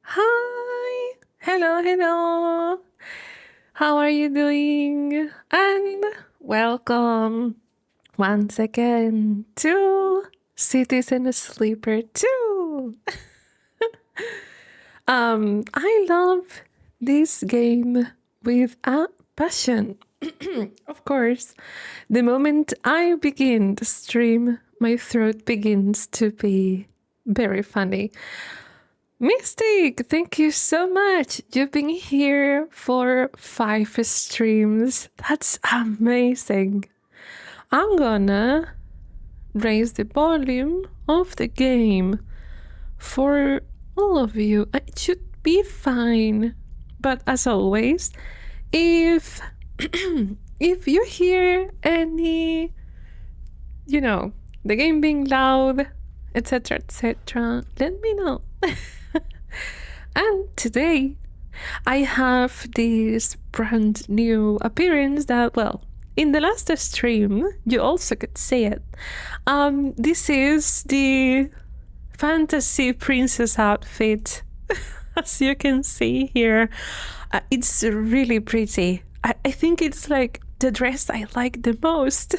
Hi! Hello, hello! How are you doing? And welcome once again to Citizen Sleeper 2! I love this game with a passion. Of course, the moment I begin the stream, my throat begins to be very funny. Mystic, thank you so much. You've been here for 5 streams. That's amazing. I'm gonna raise the volume of the game for all of you. It should be fine. But as always, if if you hear any, the game being loud, etc., let me know. And today I have this brand new appearance that, well, in the last stream you also could see it. This is the fantasy princess outfit. As you can see here, it's really pretty. I think it's like the dress I like the most.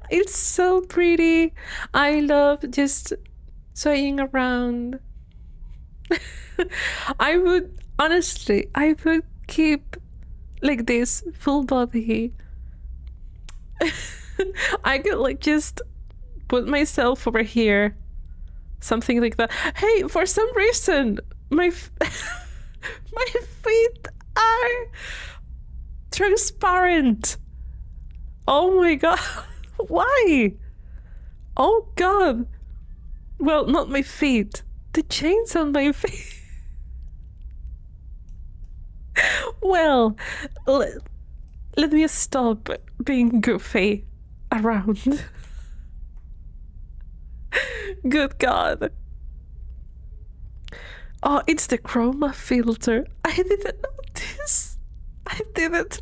It's so pretty. I love just swaying around. I would keep like this full body. I could like just put myself over here, something like that. Hey, for some reason my my feet are transparent. Oh my god. Why? Oh god. Well, not my feet. The chains on my feet. Well, let me stop being goofy around. Good god. Oh, it's the chroma filter. I didn't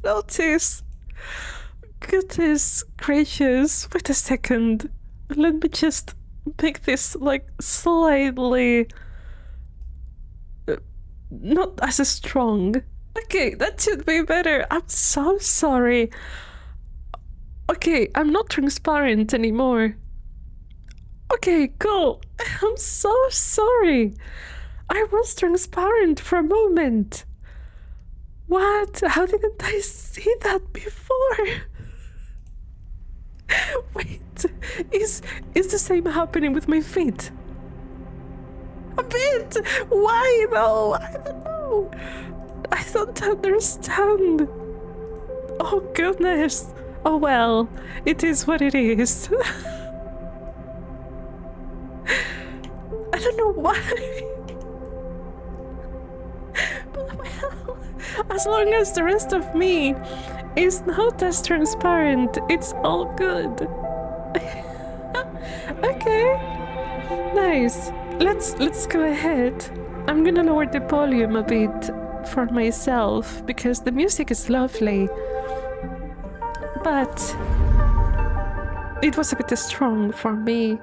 notice. Goodness gracious. Wait a second. Let me just make this like slightly not as strong. Okay, that should be better. I'm so sorry. Okay, I'm not transparent anymore. Okay, cool. I'm so sorry. I was transparent for a moment. What? How didn't I see that before? Wait, is the same happening with my feet? A bit. Why though? I don't know. I don't understand. Oh goodness. Oh well, it is what it is. I don't know why. But well, as long as the rest of me is not as transparent, it's all good. Okay. Nice. Let's go ahead. I'm gonna lower the volume a bit for myself because the music is lovely. But it was a bit strong for me.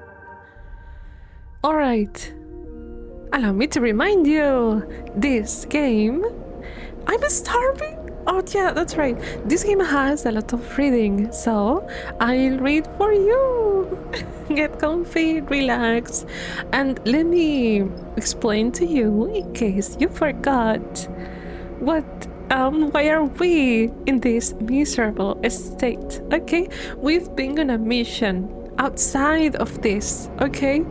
Alright. Allow me to remind you, this game... I'm starving? Oh yeah, that's right. This game has a lot of reading, so I'll read for you. Get comfy, relax, and let me explain to you, in case you forgot, why are we in this miserable state, okay? We've been on a mission outside of this, okay?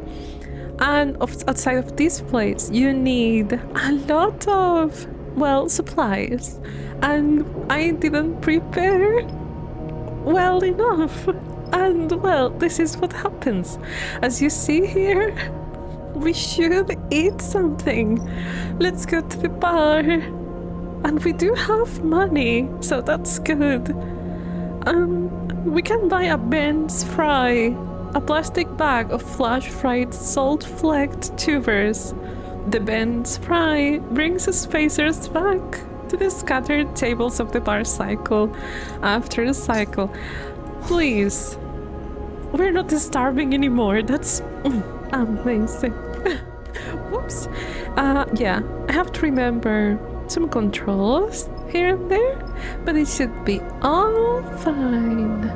And outside of this place, you need a lot of, well, supplies. And I didn't prepare well enough. And, well, this is what happens. As you see here, we should eat something. Let's go to the bar. And we do have money, so that's good. We can buy a Ben's fry, a plastic bag of flash-fried salt-flecked tubers. The Ben's fry brings spacers back to the scattered tables of the bar cycle after the cycle. Please, we're not starving anymore. That's amazing. Whoops. Yeah, I have to remember some controls here and there, but it should be all fine.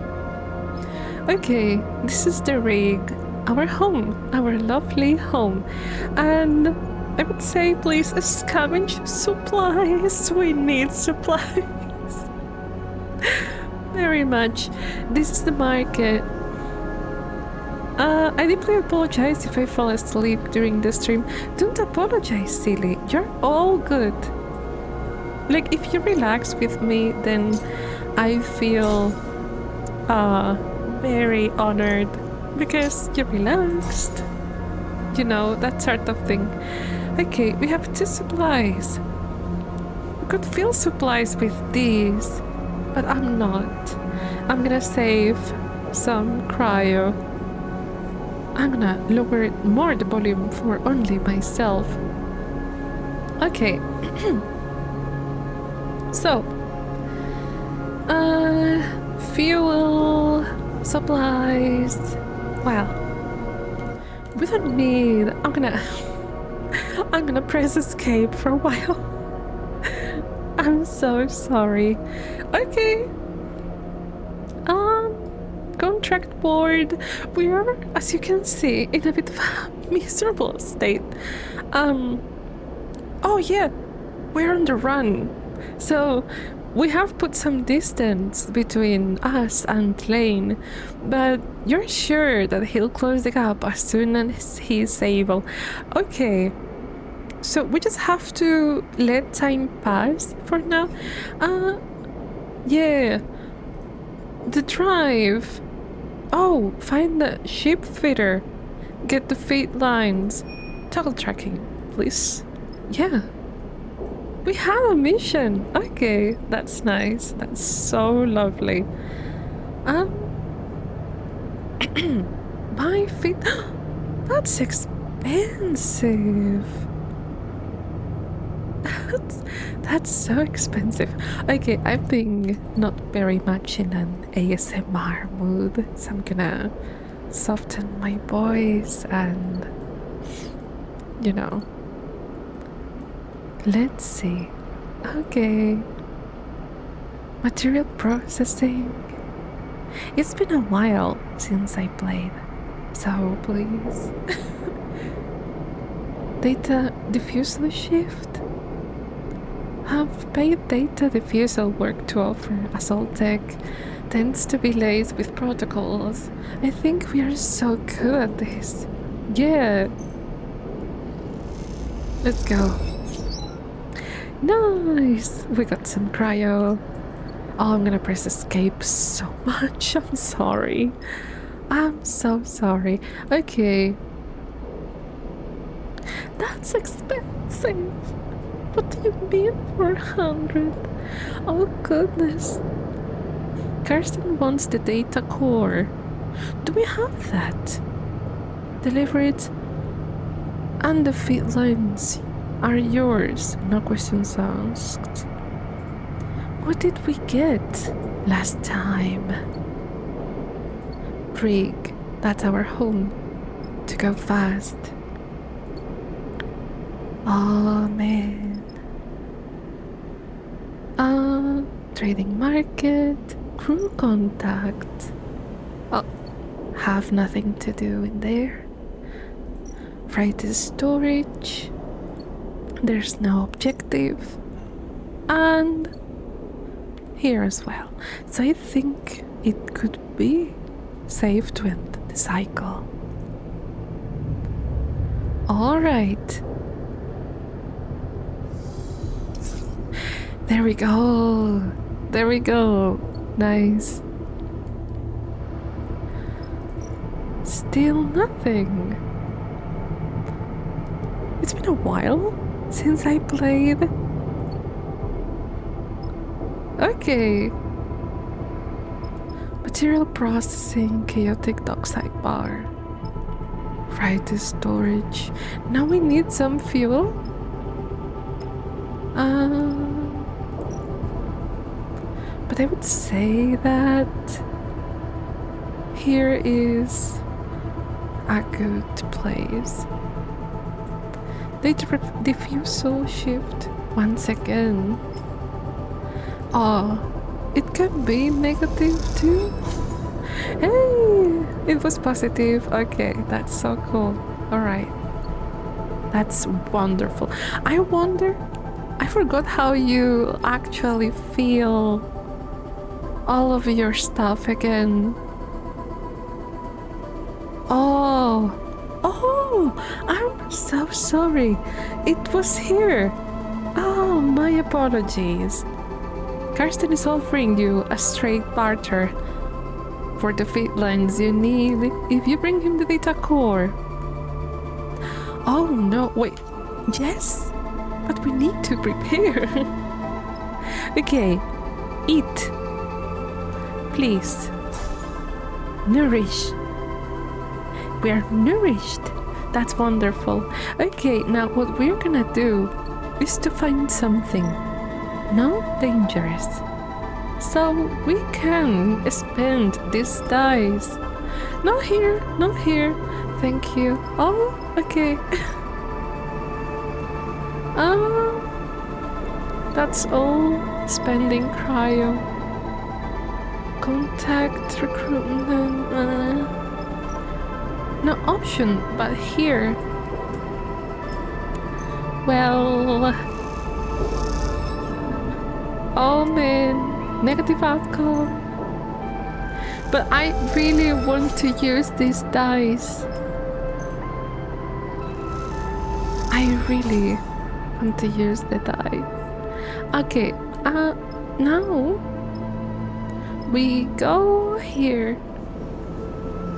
Okay, this is the rig, our home, our lovely home. And I would say please scavenge supplies. We need supplies. Very much. This is the market. I deeply apologize if I fall asleep during the stream. Don't apologize, silly. You're all good. Like, if you relax with me, then I feel very honored because you're relaxed. You know, that sort of thing. Okay, we have 2 supplies. We could fill supplies with these, but I'm not. I'm gonna save some cryo. I'm gonna lower it more the volume for only myself. Okay. So, fuel, supplies. Well, we don't need. I'm gonna press escape for a while. I'm so sorry. Okay. Contract board. We are, as you can see, in a bit of a miserable state. Oh yeah, we're on the run. So we have put some distance between us and Lane, but you're sure that he'll close the gap as soon as he's able. Okay. So we just have to let time pass for now. Yeah. The drive. Oh, find the ship fitter. Get the feed lines. Toggle tracking, please. Yeah. We have a mission. Okay, that's nice. That's so lovely. My feet. That's expensive. That's so expensive. Okay, I've been not very much in an ASMR mood, so I'm gonna soften my voice and, you know. Let's see. Okay. Material processing. It's been a while since I played, so please. Data diffusal shift. Have paid data diffusal work to offer. Assault tech tends to be laced with protocols. I think we are so good at this. Yeah. Let's go. Nice. We got some cryo. Oh, I'm gonna press escape so much. I'm sorry. I'm so sorry. Okay. That's expensive. What do you mean 400? Oh goodness. Kirsten wants the data core. Do we have that? Deliver it. And the feed lines are yours. No questions asked. What did we get last time? Rig. That's our home. To go fast. Oh man. Trading market, crew contact. Oh, have nothing to do in there. Freight storage. There's no objective. And here as well. So I think it could be safe to end the cycle. Alright. There we go. There we go. Nice. Still nothing. It's been a while since I played. Okay. Material processing, chaotic dockside bar. Freight storage. Now we need some fuel. But I would say that here is a good place. Data diffusal shift. 1 second. Oh, it can be negative too? Hey, it was positive. Okay, that's so cool. Alright. That's wonderful. I wonder, I forgot how you actually feel all of your stuff again. Oh, I'm so sorry. It was here. Oh, my apologies. Karsten is offering you a straight barter for the feed lines you need if you bring him the data core. Oh no, wait. Yes, but we need to prepare. Okay, eat. Please. Nourish. We are nourished. That's wonderful. Okay, now what we're gonna do is to find something not dangerous, so we can spend these dice. Not here, not here. Thank you. Oh, okay. That's all. Spending cryo. Contact recruitment. No option, but here. Well. Oh man, negative outcome. But I really want to use these dice. I really want to use the dice. Okay, now we go here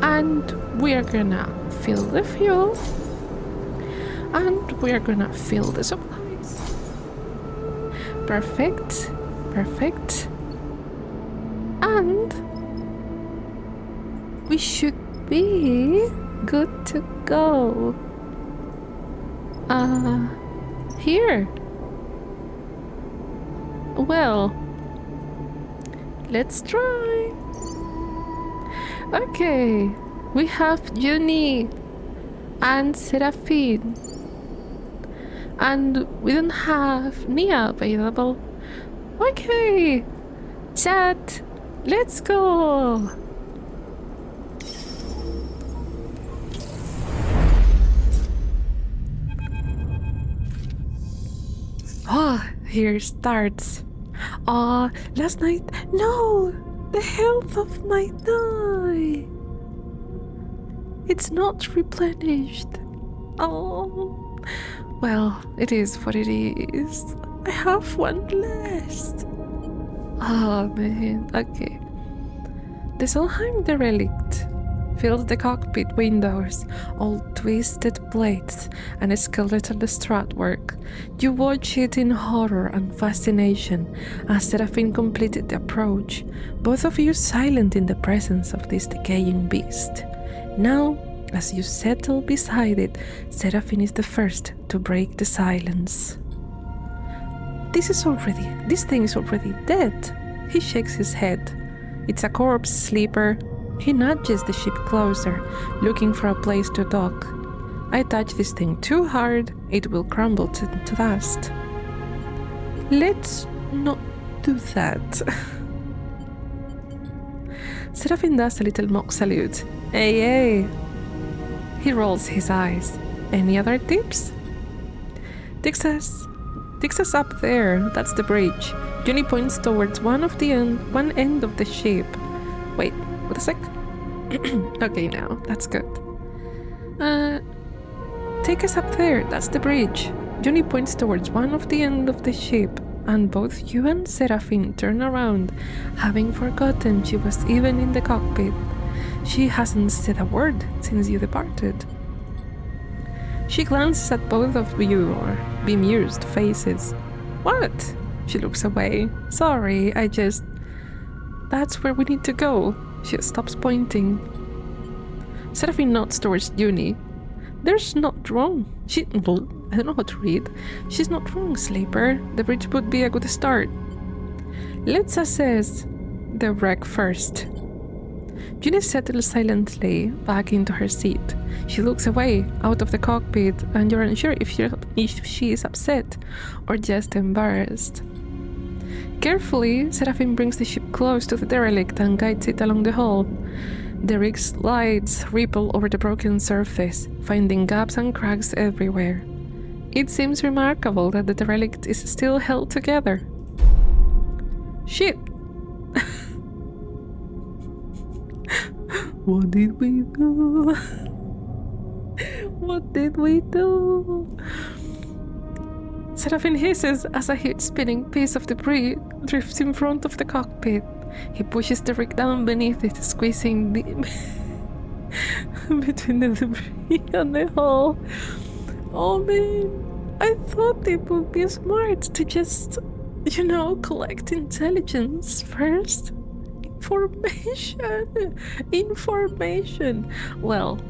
and we're gonna fill the fuel and we're gonna fill the supplies. Perfect. Perfect. And we should be good to go. Here. Well, let's try. Okay, we have Uni and Seraphine. And we don't have Nia available. Okay, chat, let's go. Oh, here starts. Last night, no, the health of my die. It's not replenished. Oh, well, it is what it is. I have one less. Oh man, okay. The Solheim derelict fills the cockpit windows, all twisted plates and skeletal strutwork. You watch it in horror and fascination as Seraphine completed the approach, both of you silent in the presence of this decaying beast. Now, as you settle beside it, Seraphine is the first to break the silence. This thing is already dead. He shakes his head. It's a corpse, Sleeper. He nudges the ship closer, looking for a place to dock. I touch this thing too hard, it will crumble to dust. Let's not do that. Seraphine does a little mock salute. Hey, hey. He rolls his eyes. Any other tips? Takes us up there. That's the bridge. Juni points towards one end of the ship. Wait, what a sec. Okay, now that's good. Take us up there. That's the bridge. Juni points towards one of the end of the ship, and both you and Seraphine turn around, having forgotten she was even in the cockpit. She hasn't said a word since you departed. She glances at both of your bemused faces. What? She looks away. Sorry, That's where we need to go. She stops pointing. Seraphine nods towards Juni. There's not wrong. I don't know how to read. She's not wrong, Sleeper. The bridge would be a good start. Let's assess the wreck first. Ginny settles silently back into her seat. She looks away, out of the cockpit, and you're unsure if she is upset or just embarrassed. Carefully, Seraphine brings the ship close to the derelict and guides it along the hull. The rig's lights ripple over the broken surface, finding gaps and cracks everywhere. It seems remarkable that the derelict is still held together. Shit! What did we do? What did we do? Seraphine hisses as a huge spinning piece of debris drifts in front of the cockpit. He pushes the rig down beneath it, squeezing between the debris and the hull. Oh man, I thought it would be smart to just, collect intelligence first. Information. Well,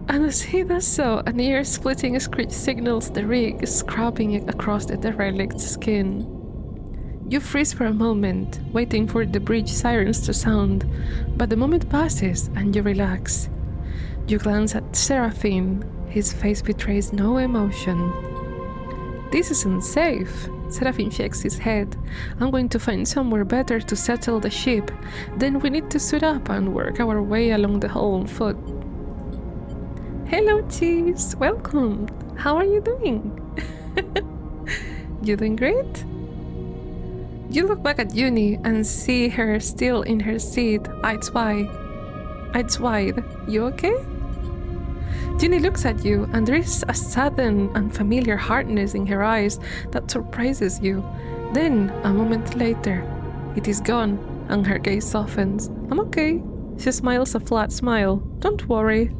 and as he does so, an ear-splitting screech signals the rig, scraping it across the derelict's skin. You freeze for a moment, waiting for the bridge sirens to sound, but the moment passes and you relax. You glance at Seraphine. His face betrays no emotion. This isn't safe. Seraphine shakes his head. I'm going to find somewhere better to settle the ship. Then we need to suit up and work our way along the hull on foot. Hello, Cheese. Welcome. How are you doing? You doing great? You look back at Uni and see her still in her seat, eyes wide. You okay? Ginny looks at you, and there is a sudden, unfamiliar hardness in her eyes that surprises you. Then, a moment later, it is gone, and her gaze softens. I'm okay. She smiles a flat smile. Don't worry.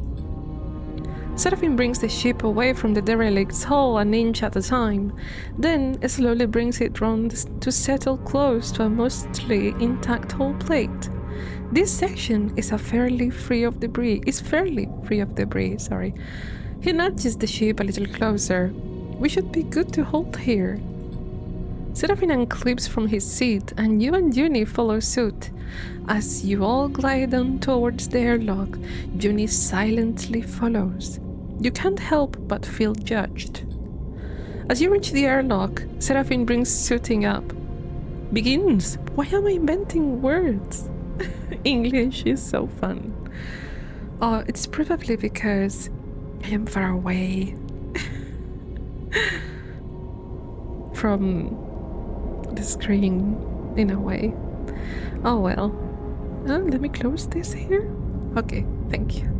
Seraphine brings the ship away from the derelict's hull an inch at a time, then slowly brings it round to settle close to a mostly intact hull plate. This section is fairly free of debris. He nudges the ship a little closer. We should be good to halt here. Seraphine unclips from his seat, and you and Uni follow suit. As you all glide on towards the airlock, Uni silently follows. You can't help but feel judged. As you reach the airlock, Seraphine brings suiting up. Begins. Why am I inventing words? English is so fun. Oh, it's probably because I am far away from the screen, in a way. Oh well. Let me close this here. Okay, thank you.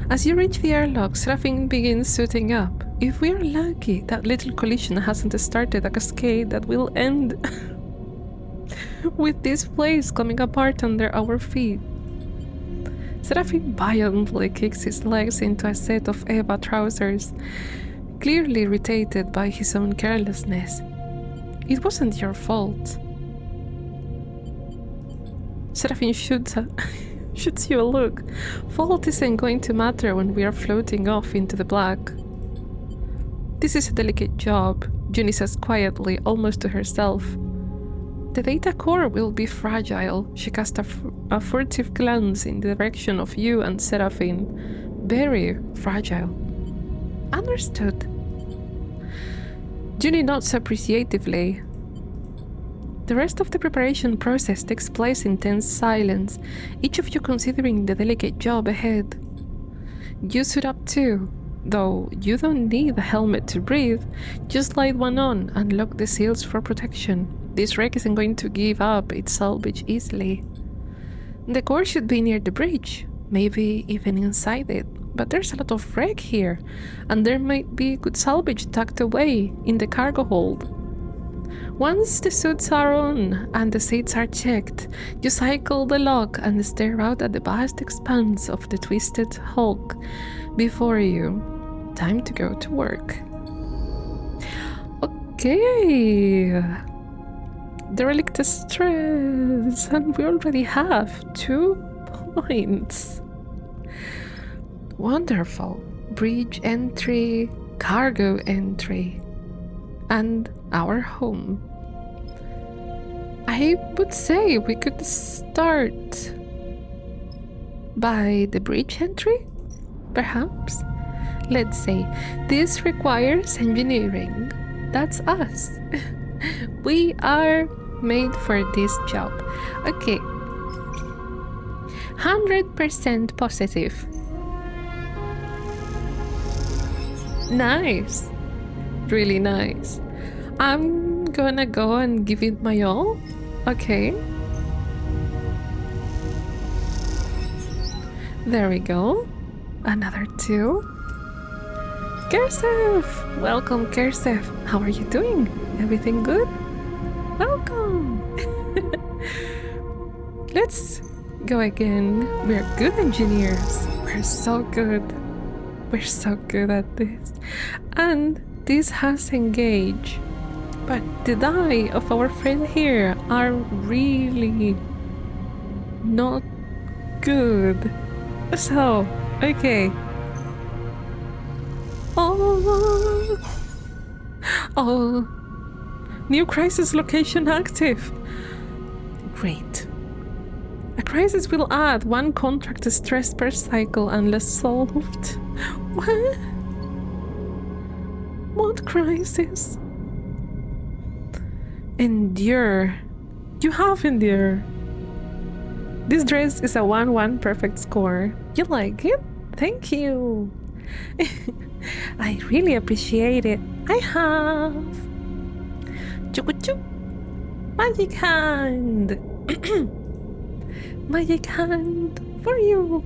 As you reach the airlock, Seraphine begins suiting up. If we are lucky, that little collision hasn't started a cascade that will end with this place coming apart under our feet. Seraphine violently kicks his legs into a set of Eva trousers, clearly irritated by his own carelessness. It wasn't your fault. Seraphine shoots you a look. Fault isn't going to matter when we are floating off into the black. This is a delicate job, Ginny says quietly, almost to herself. The data core will be fragile. She cast a furtive glance in the direction of you and Seraphine. Very fragile. Understood. Ginny nods appreciatively. The rest of the preparation process takes place in tense silence, each of you considering the delicate job ahead. You suit up too, though you don't need a helmet to breathe. Just slide one on and lock the seals for protection. This wreck isn't going to give up its salvage easily. The core should be near the bridge, maybe even inside it, but there's a lot of wreck here, and there might be good salvage tucked away in the cargo hold. Once the suits are on and the seats are checked, you cycle the lock and stare out at the vast expanse of the twisted hulk before you. Time to go to work. Okay. Derelict stress, and we already have 2 points. Wonderful. Bridge entry, cargo entry, and our home. I I would say we could start by the bridge entry, perhaps. Let's say this requires engineering. That's us. We are made for this job. Okay. 100% positive. Nice. Really nice. I'm gonna go and give it my all. Okay. There we go. Another 2. Kersef! Welcome, Kersef. How are you doing? Everything good? Welcome! Let's go again. We're good engineers. We're so good. We're so good at this. And this has engaged. But the die of our friend here are really not good. So, okay. Oh, new crisis location active. Great. A crisis will add 1 contract stress per cycle unless solved. What? What crisis? Endure. You have endure. This dress is a 1-1 perfect score. You like it? Thank you. I really appreciate it. I have. Chukuchu. Magic hand. Magic hand for you.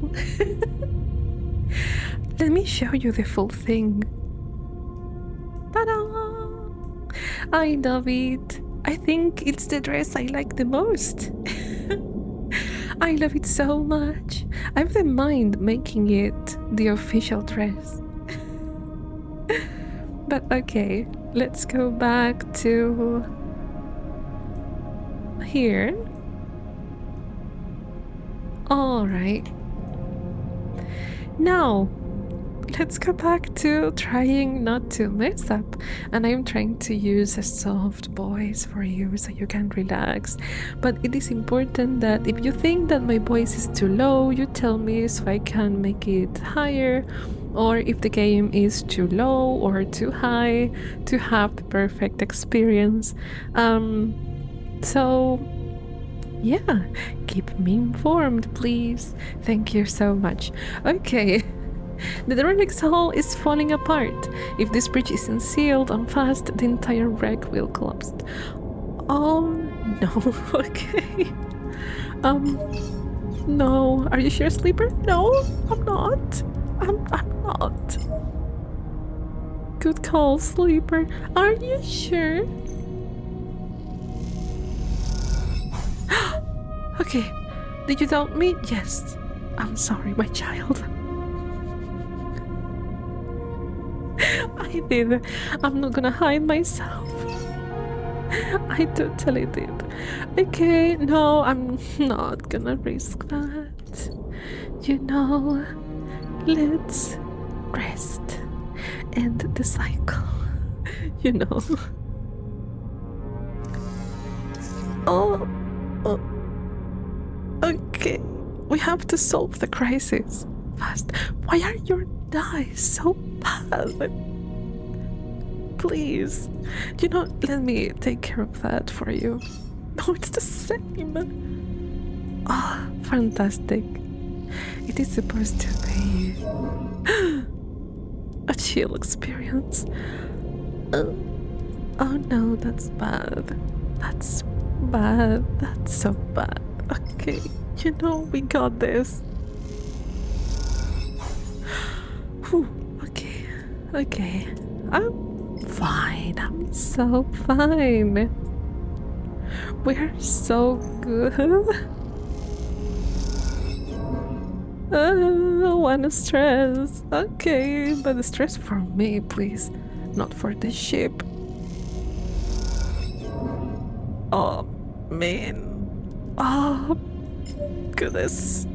Let me show you the full thing. Ta-da! I love it. I think it's the dress I like the most. I love it so much. I wouldn't mind making it the official dress. But okay, let's go back to here. All right. Now, let's go back to trying not to mess up. And I'm trying to use a soft voice for you so you can relax. But it is important that if you think that my voice is too low, you tell me so I can make it higher. Or if the game is too low or too high to have the perfect experience. So yeah, keep me informed, please. Thank you so much. Okay. The relics hall is falling apart. If this bridge isn't sealed and fast, the entire wreck will collapse. Oh no, okay. No. Are you sure, Sleeper? No, I'm not. I'm not. Good call, Sleeper. Are you sure? Okay. Did you doubt me? Yes. I'm sorry, my child. I did. I'm not gonna hide myself. I totally did. Okay, no, I'm not gonna risk that. You know, let's rest. End the cycle. You know. Oh. Okay. We have to solve the crisis. Fast. Why are your dice so bad? Please. You know, let me take care of that for you. No, it's the same. Ah, oh, fantastic. It is supposed to be a chill experience. Oh no, that's bad. That's bad. That's so bad. Okay, you know, we got this. Whew, okay. I'm fine. I'm so fine. We're so good. One stress. Okay, but the stress for me, please. Not for the ship. Oh, man. Oh, goodness.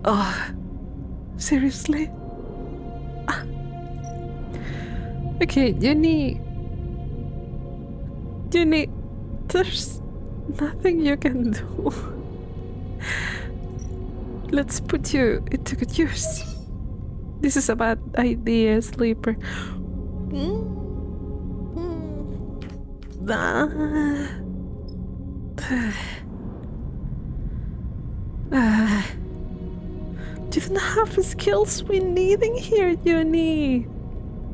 Oh, seriously? Okay, you need... Ginny, there's nothing you can do. Let's put you into good use. This is a bad idea, Sleeper. You don't have the skills we need in here, Uni.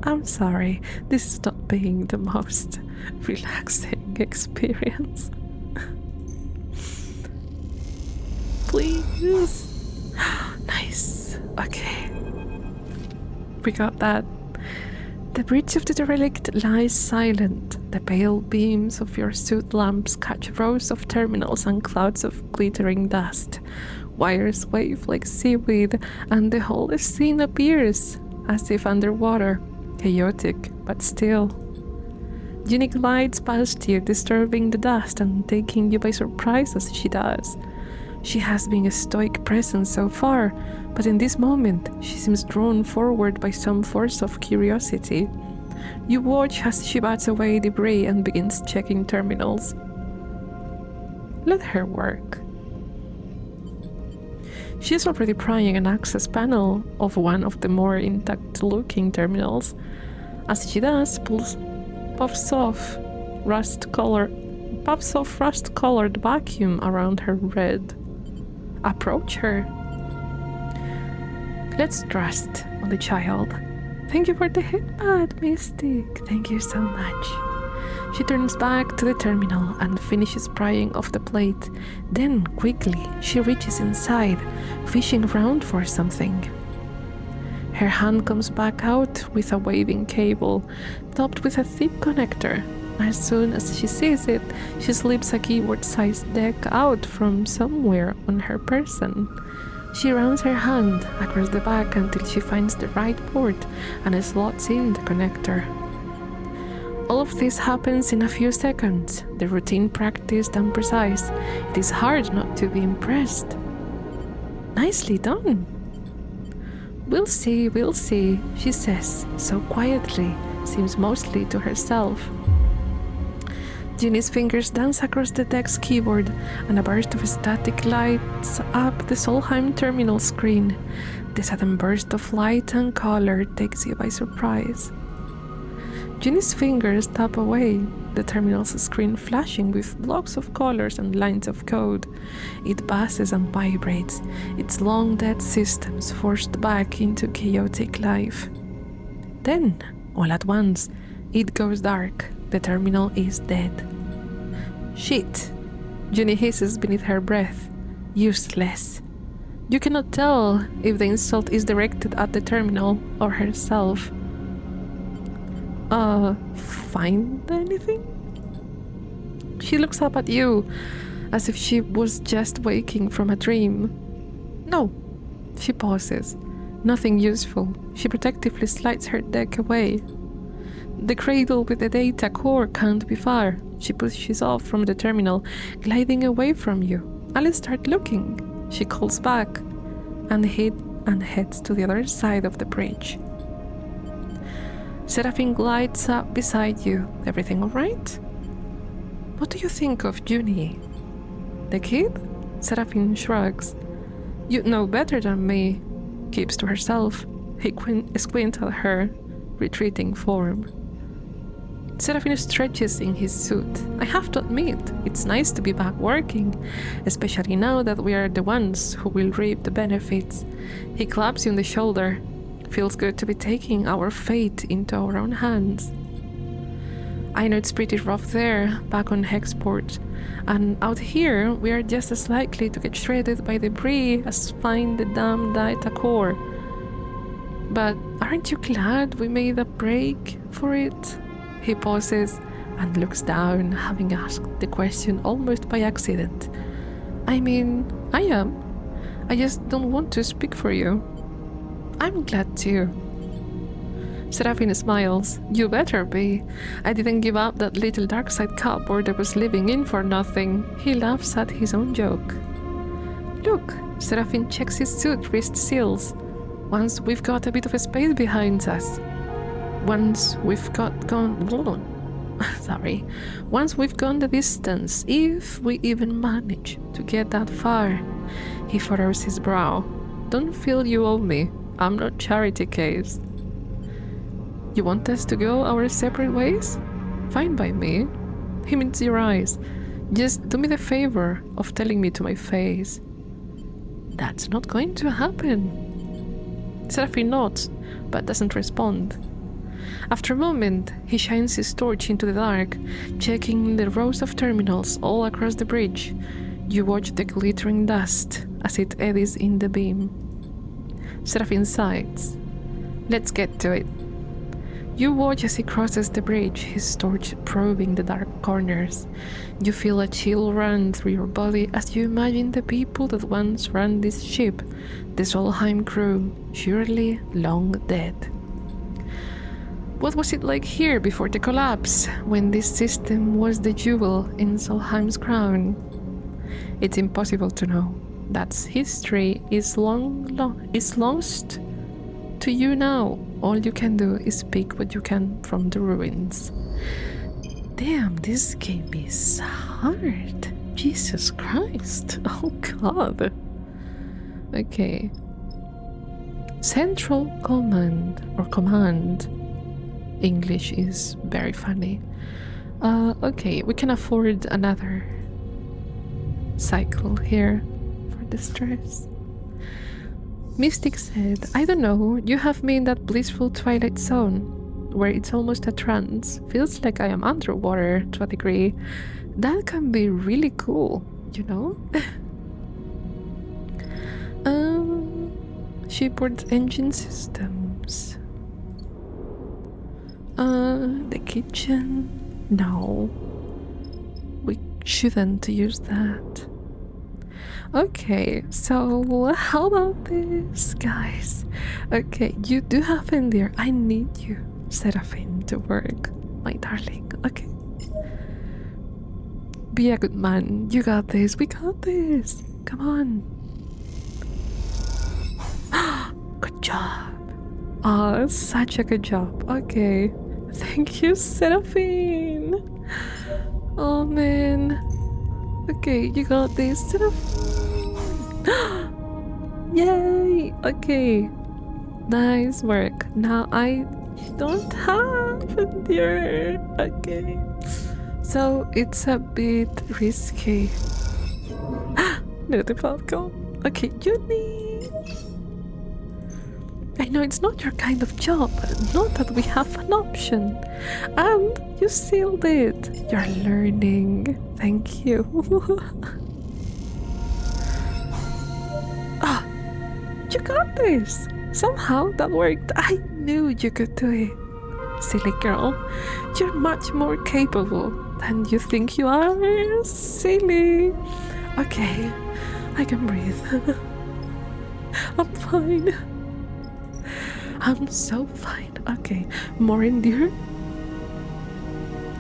I'm sorry, this is not being the most relaxing experience. Please. Nice. Okay. We got that. The bridge of the derelict lies silent. The pale beams of your suit lamps catch rows of terminals and clouds of glittering dust. Wires wave like seaweed, and the whole scene appears as if underwater, chaotic but still. Ginny glides past you, disturbing the dust and taking you by surprise as she does. She has been a stoic presence so far, but in this moment she seems drawn forward by some force of curiosity. You watch as she bats away debris and begins checking terminals. Let her work. She is already prying an access panel of one of the more intact-looking terminals. As she does, puffs off rust-colored vacuum around her red. Approach her. Let's trust on the child. Thank you for the headband, Mystic. Thank you so much. She turns back to the terminal and finishes prying off the plate. Then, quickly, she reaches inside, fishing around for something. Her hand comes back out with a waving cable, topped with a thick connector. As soon as she sees it, she slips a keyboard-sized deck out from somewhere on her person. She runs her hand across the back until she finds the right port and slots in the connector. All of this happens in a few seconds, the routine practiced and precise. It is hard not to be impressed. Nicely done. We'll see, she says, so quietly, seems mostly to herself. Ginny's fingers dance across the deck's keyboard, and a burst of static lights up the Solheim terminal screen. The sudden burst of light and color takes you by surprise. Ginny's fingers tap away, the terminal's screen flashing with blocks of colors and lines of code. It buzzes and vibrates, its long-dead systems forced back into chaotic life. Then, all at once, it goes dark. The terminal is dead. Shit, Ginny hisses beneath her breath. Useless. You cannot tell if the insult is directed at the terminal or herself. Find anything? She looks up at you, as if she was just waking from a dream. No. She pauses. Nothing useful. She protectively slides her deck away. The cradle with the data core can't be far. She pushes off from the terminal, gliding away from you. I'll start looking. She calls back and heads to the other side of the bridge. Seraphine glides up beside you. Everything all right? What do you think of Junie? The kid? Seraphine shrugs. You know better than me. Keeps to herself. He squints at her retreating form. Seraphine stretches in his suit. I have to admit, it's nice to be back working, especially now that we are the ones who will reap the benefits. He claps you on the shoulder. Feels good to be taking our fate into our own hands. I know it's pretty rough there, back on Hexport, and out here we are just as likely to get shredded by debris as find the damn data core. But aren't you glad we made a break for it? He pauses and looks down, having asked the question almost by accident. I mean, I am. I just don't want to speak for you. I'm glad too. Seraphine smiles. You better be. I didn't give up that little dark side cupboard I was living in for nothing. He laughs at his own joke. Look, Seraphine checks his suit wrist seals. Once we've got a bit of a space behind us. Once we've got gone... Sorry. Once we've gone the distance, if we even manage to get that far. He furrows his brow. Don't feel you owe me. I'm not charity case. You want us to go our separate ways? Fine by me. He meets your eyes. Just do me the favor of telling me to my face. That's not going to happen. Seraphine nods, but doesn't respond. After a moment, he shines his torch into the dark, checking the rows of terminals all across the bridge. You watch the glittering dust as it eddies in the beam. Seraphine sighs. Let's get to it. You watch as he crosses the bridge, his torch probing the dark corners. You feel a chill run through your body as you imagine the people that once ran this ship, the Solheim crew, surely long dead. What was it like here before the collapse, when this system was the jewel in Solheim's crown? It's impossible to know. That's history is lost to you now. All you can do is pick what you can from the ruins. Damn, this game is hard. Jesus Christ. Oh God. Okay. Central command. English is very funny. Okay, we can afford another cycle here for the stress. Mystic said, I don't know, you have me in that blissful twilight zone where it's almost a trance. Feels like I am underwater to a degree. That can be really cool, you know? Shipboard engine systems. The kitchen. No. We shouldn't use that. Okay, so how about this, guys? Okay, you do have in there. I need you, Seraphine, to work, my darling. Okay. Be a good man. You got this. We got this. Come on. Good job. Oh, such a good job. Okay. Thank you, Seraphine. Oh, man. Okay, you got this, Seraphine. Yay. Okay. Nice work. Now I don't have it here. Okay. So it's a bit risky. No, the Falcon. Okay, Uni. I know it's not your kind of job, but not that we have an option. And you sealed it. You're learning. Thank you. Ah, you got this. Somehow that worked. I knew you could do it. Silly girl. You're much more capable than you think you are. Silly. Okay, I can breathe. I'm fine. I'm so fine. Okay, more endure.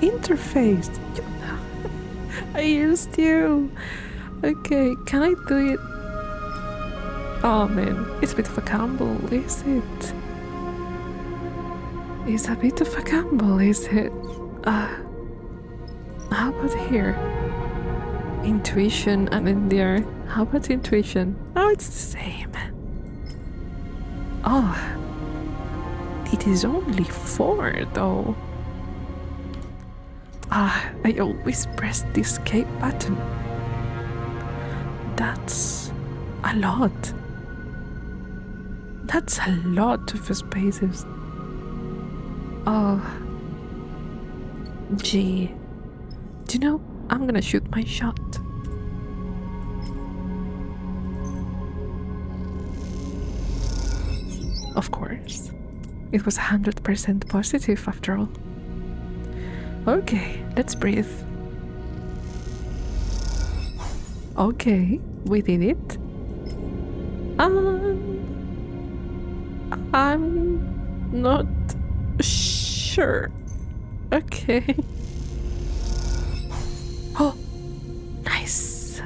Interface. I used you. Okay, can I do it? Oh man, it's a bit of a gamble, is it? It's a bit of a gamble, is it? How about here? Intuition and endure. How about intuition? Oh, it's the same. Oh. It is only 4 though. I always press the escape button. That's a lot. That's a lot of spaces. Oh. Gee. Do you know, I'm gonna shoot my shot. Of course. It was 100% positive after all. Okay, let's breathe. Okay, we did it. I'm not sure. Okay. Oh, nice.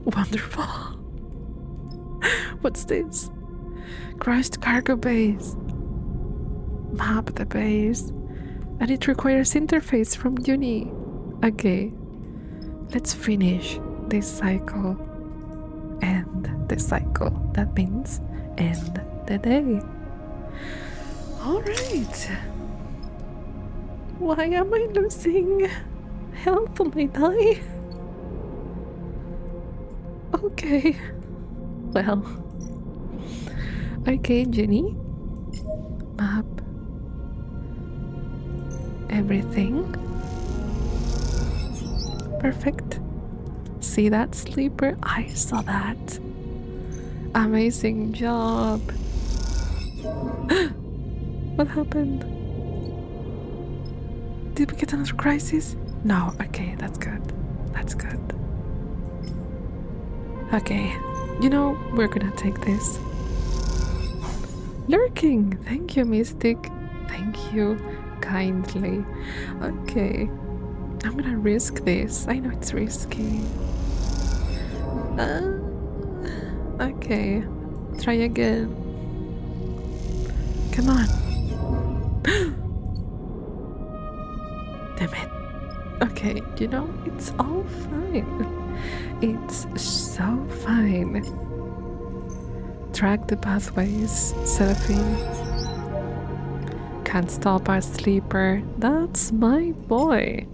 Wonderful. What's this? Crushed cargo base. Map the base. And it requires interface from uni. Okay. Let's finish this cycle. End the cycle. That means end the day. Alright. Why am I losing health on my die? Okay. Well. Okay, Jenny. Map. Everything. Perfect. See that, sleeper? I saw that. Amazing job. What happened? Did we get another crisis? No. Okay, that's good. That's good. Okay. You know, we're gonna take this. Lurking! Thank you, Mystic. Thank you kindly. Okay. I'm gonna risk this. I know it's risky. Okay. Try again. Come on. Damn it. Okay, you know, it's all fine. It's so fine. Track the pathways, Seraphine. Can't stop our sleeper. That's my boy.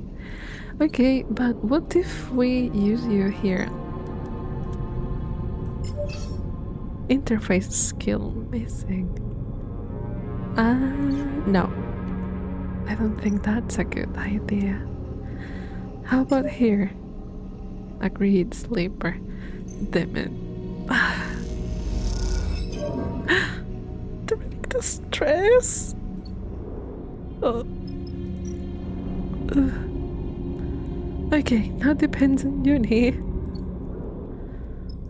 Okay, but what if we use you here? Interface skill missing. No. I don't think that's a good idea. How about here? Agreed, sleeper. Damn it. The stress. Oh. Okay, now depends on uni.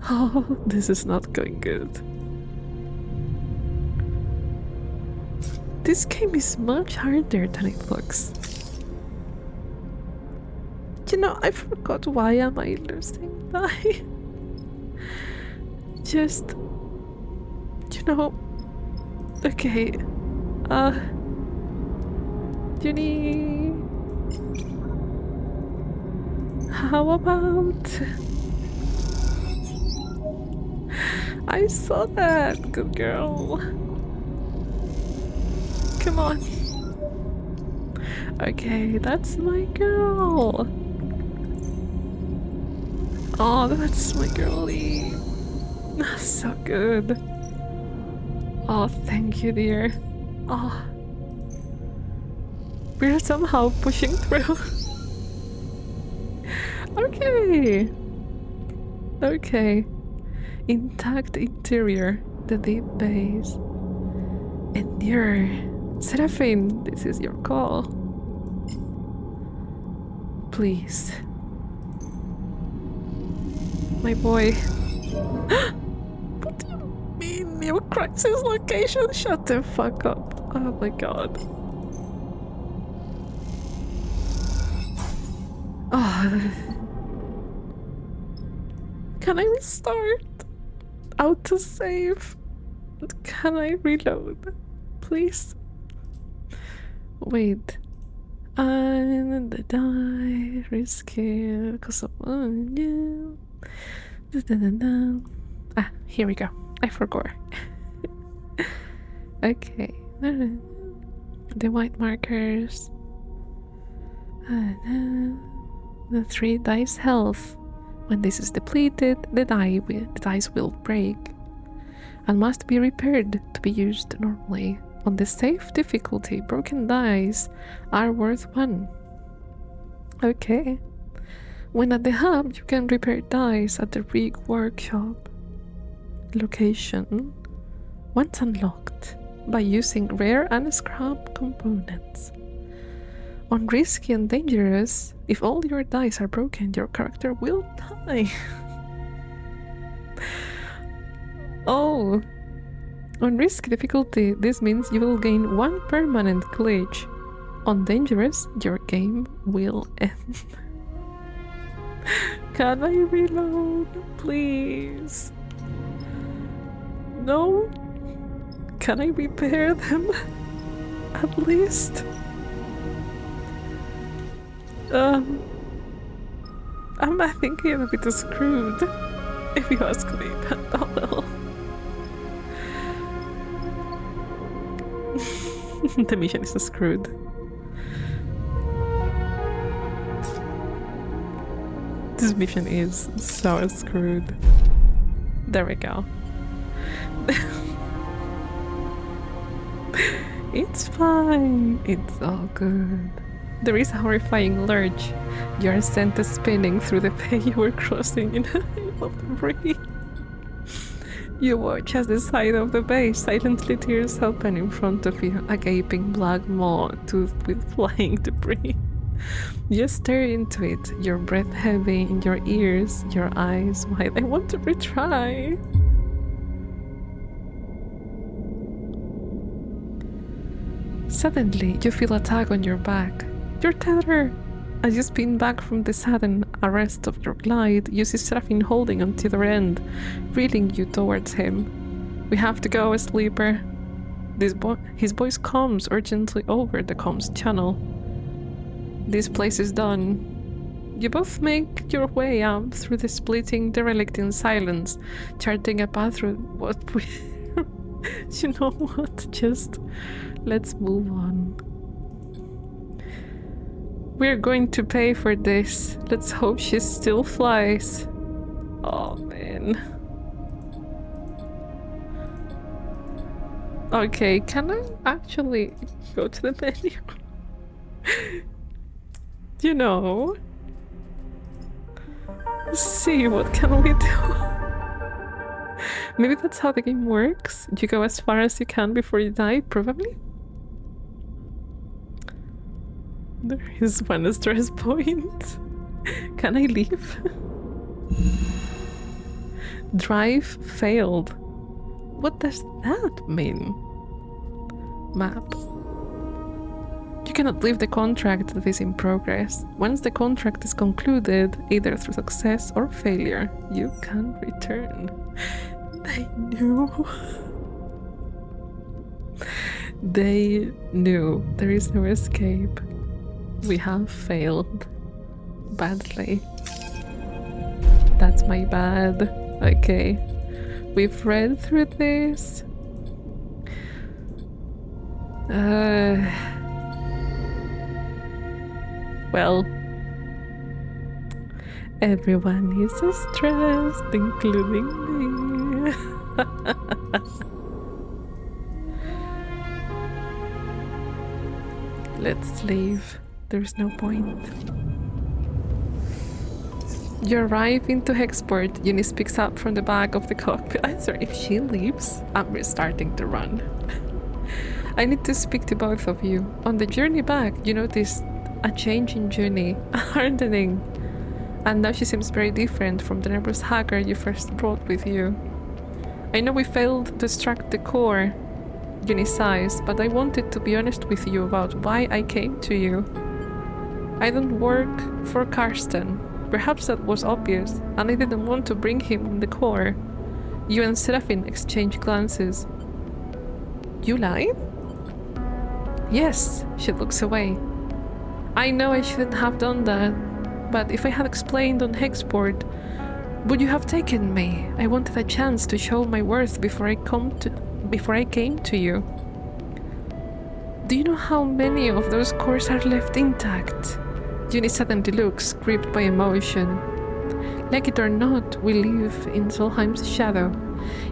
Oh, this is not going good. This game is much harder than it looks. You know, I forgot why am I losing die. Just, you know, okay, uni. How about? I saw that, good girl. Come on. Okay, that's my girl. Oh, that's my girlie. So good. Oh, thank you, dear. Oh. We're somehow pushing through. Okay. Okay. Intact interior, the deep base. Endure. Seraphine, this is your call. Please. My boy. What do you mean? New crisis location? Shut the fuck up. Oh my god. Oh. Can I restart? Autosave? Can I reload? Please? Wait. And the die risky because of yeah. Ah, here we go. I forgot. Okay. The white markers. The 3 dice health. When this is depleted, the dice will break and must be repaired to be used normally. On the safe difficulty, broken dice are worth 1. Okay. When at the hub, you can repair dice at the rig workshop location once unlocked by using rare and scrap components. On risky and dangerous, if all your dice are broken, your character will die. Oh. On risk difficulty, this means you will gain 1 permanent glitch. On dangerous, your game will end. Can I reload, please? No? Can I repair them? At least? I think I'm a bit screwed, if you ask me, but oh well. The mission is screwed. This mission is so screwed. There we go. It's fine. It's all good. There is a horrifying lurch. You are sent spinning through the bay you were crossing in the middle of the bridge. You watch as the side of the bay silently tears open in front of you, a gaping black maw toothed with flying debris. You stare into it, your breath heavy in your ears, your eyes wide. I want to retry. Suddenly, you feel a tug on your back. Your tether! As you spin back from the sudden arrest of your glide, you see Seraphine holding onto the end, reeling you towards him. We have to go, sleeper. His voice comes urgently over the comms channel. This place is done. You both make your way up through the splitting derelict in silence, charting a path through what we... You know what? Just let's move on. We're going to pay for this. Let's hope she still flies. Oh man. Okay, can I actually go to the menu? You know, see what can we do. Maybe that's how the game works. You go as far as you can before you die, probably. There is one stress point. Can I leave? Drive failed. What does that mean? Map. You cannot leave the contract that is in progress. Once the contract is concluded, either through success or failure, you can return. They knew. They knew. There is no escape. We have failed. Badly. That's my bad. Okay. We've read through this. Well, everyone is so stressed, including me. Let's leave. There's no point. You arrive into Hexport. Eunice picks up from the back of the cockpit. I'm sorry, if she leaves, I'm restarting to run. I need to speak to both of you. On the journey back, you noticed a change in Junie, a hardening. And now she seems very different from the nervous hacker you first brought with you. I know we failed to extract the core, Junie sighs, but I wanted to be honest with you about why I came to you. I don't work for Karsten. Perhaps that was obvious, and I didn't want to bring him on the core. You and Seraphine exchange glances. You lied? Yes, she looks away. I know I shouldn't have done that, but if I had explained on Hexport, would you have taken me? I wanted a chance to show my worth before I came to you. Do you know how many of those cores are left intact? Junie suddenly looks, gripped by emotion. Like it or not, we live in Solheim's shadow,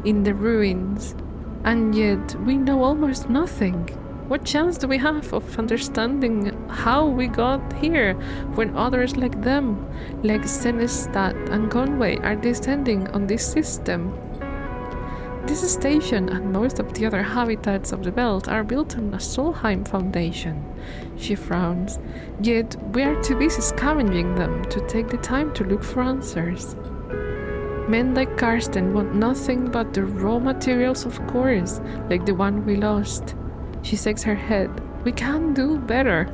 in the ruins, and yet we know almost nothing. What chance do we have of understanding how we got here when others like them, like Senestad and Conway, are descending on this system? This station and most of the other habitats of the belt are built on a Solheim foundation. She frowns, yet we are too busy scavenging them to take the time to look for answers. Men like Karsten want nothing but the raw materials of cores, like the one we lost. She shakes her head. We can do better.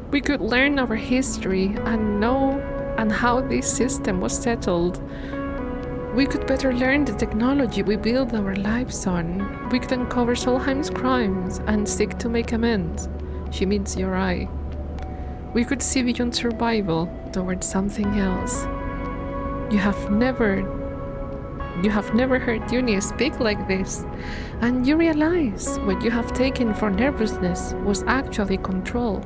We could learn our history and know how this system was settled. We could better learn the technology we build our lives on. We could uncover Solheim's crimes and seek to make amends. She meets your eye. We could see beyond survival towards something else. You have never heard Uni speak like this, and you realize what you have taken for nervousness was actually control.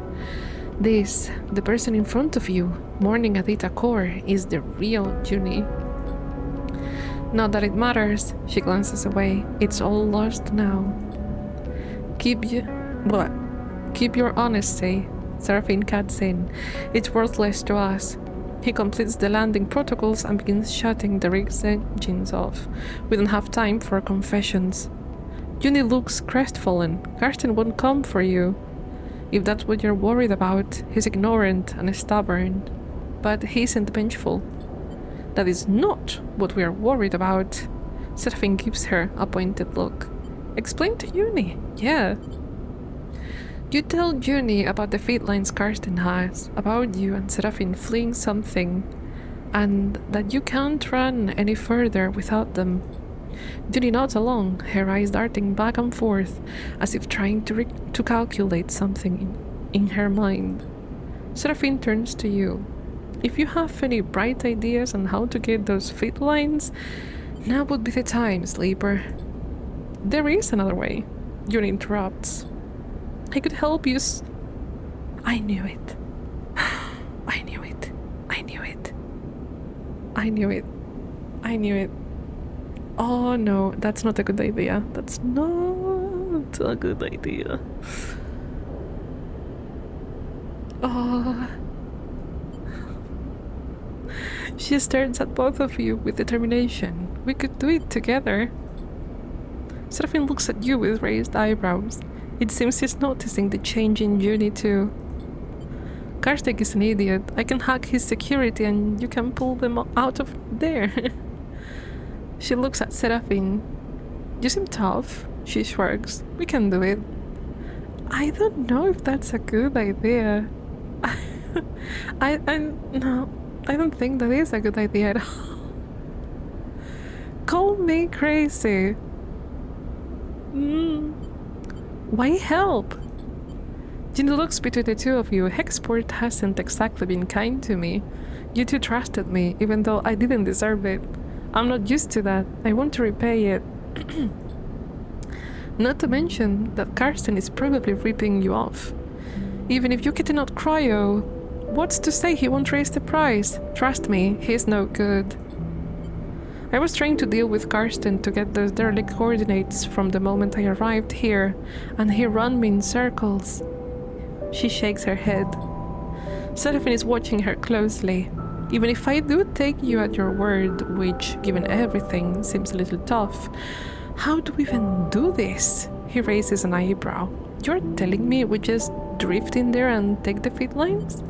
This, the person in front of you, mourning Adita core, is the real Uni. Not that it matters, she glances away. It's all lost now. Keep your honesty, Seraphine cuts in. It's worthless to us. He completes the landing protocols and begins shutting the rig's engines off. We don't have time for confessions. Uni looks crestfallen. Karsten won't come for you. If that's what you're worried about, he's ignorant and stubborn. But he isn't vengeful. That is not what we are worried about. Seraphine gives her a pointed look. Explain to Uni. Yeah. You tell Uni about the feed lines Karsten has, about you and Seraphine fleeing something, and that you can't run any further without them. Uni nods along, her eyes darting back and forth, as if trying to calculate something in her mind. Seraphine turns to you. If you have any bright ideas on how to get those feed lines, now would be the time, Sleeper. There is another way. Uni interrupts. I could help you I knew it. I knew it. I knew it. I knew it. I knew it. Oh no, that's not a good idea. That's not a good idea. Oh. She stares at both of you with determination. We could do it together. Seraphine looks at you with raised eyebrows. It seems he's noticing the change in Uni too. Karsten is an idiot. I can hack his security and you can pull them out of there. She looks at Seraphine. You seem tough. She shrugs. We can do it. I don't know if that's a good idea. No, I don't think that is a good idea at all. Call me crazy. Why help? Ginny looks between the two of you. Hexport hasn't exactly been kind to me. You two trusted me, even though I didn't deserve it. I'm not used to that. I want to repay it. Not to mention that Karsten is probably ripping you off. Even if you get enough cryo, what's to say he won't raise the price? Trust me, he's no good. I was trying to deal with Karsten to get those derelict coordinates from the moment I arrived here, and he ran me in circles. She shakes her head. Seraphine is watching her closely. Even if I do take you at your word, which, given everything, seems a little tough, how do we even do this? He raises an eyebrow. You're telling me we just drift in there and take the feed lines?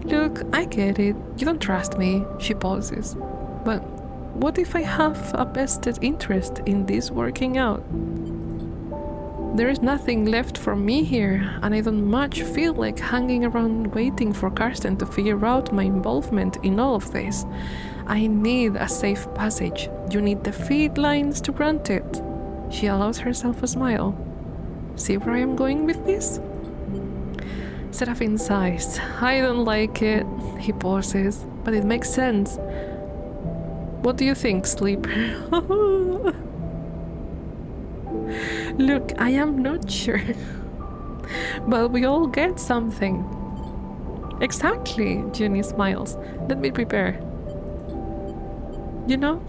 Look, I get it. You don't trust me. She pauses. But what if I have a vested interest in this working out? There is nothing left for me here, and I don't much feel like hanging around waiting for Karsten to figure out my involvement in all of this. I need a safe passage. You need the feed lines to grant it. She allows herself a smile. See where I am going with this? Seraphine sighs. I don't like it. He pauses, but it makes sense. What do you think, Sleeper? Look, I am not sure. But we all get something. Exactly, Ginny smiles. Let me prepare. You know,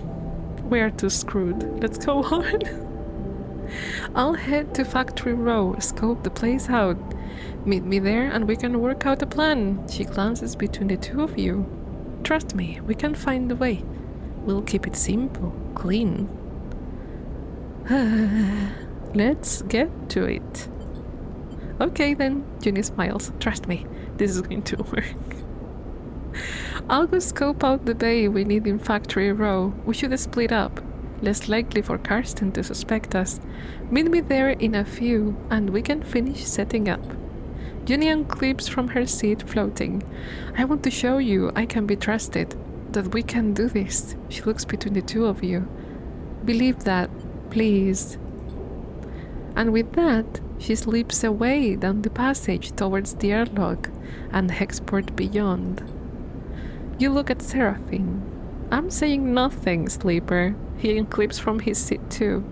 we are too screwed. Let's go on. I'll head to Factory Row, scope the place out. Meet me there and we can work out a plan. She glances between the two of you. Trust me, we can find a way. We'll keep it simple, clean. Let's get to it. Okay then, Ginny smiles. Trust me, this is going to work. I'll go scope out the bay we need in Factory Row. We should split up. Less likely for Karsten to suspect us. Meet me there in a few, and we can finish setting up. Ginny unclips from her seat, floating. I want to show you I can be trusted. That we can do this. She looks between the two of you. Believe that, please. And with that, She slips away down the passage towards the airlock and hexport beyond. You look at Seraphine. I'm saying nothing, Sleeper. He unclips from his seat too.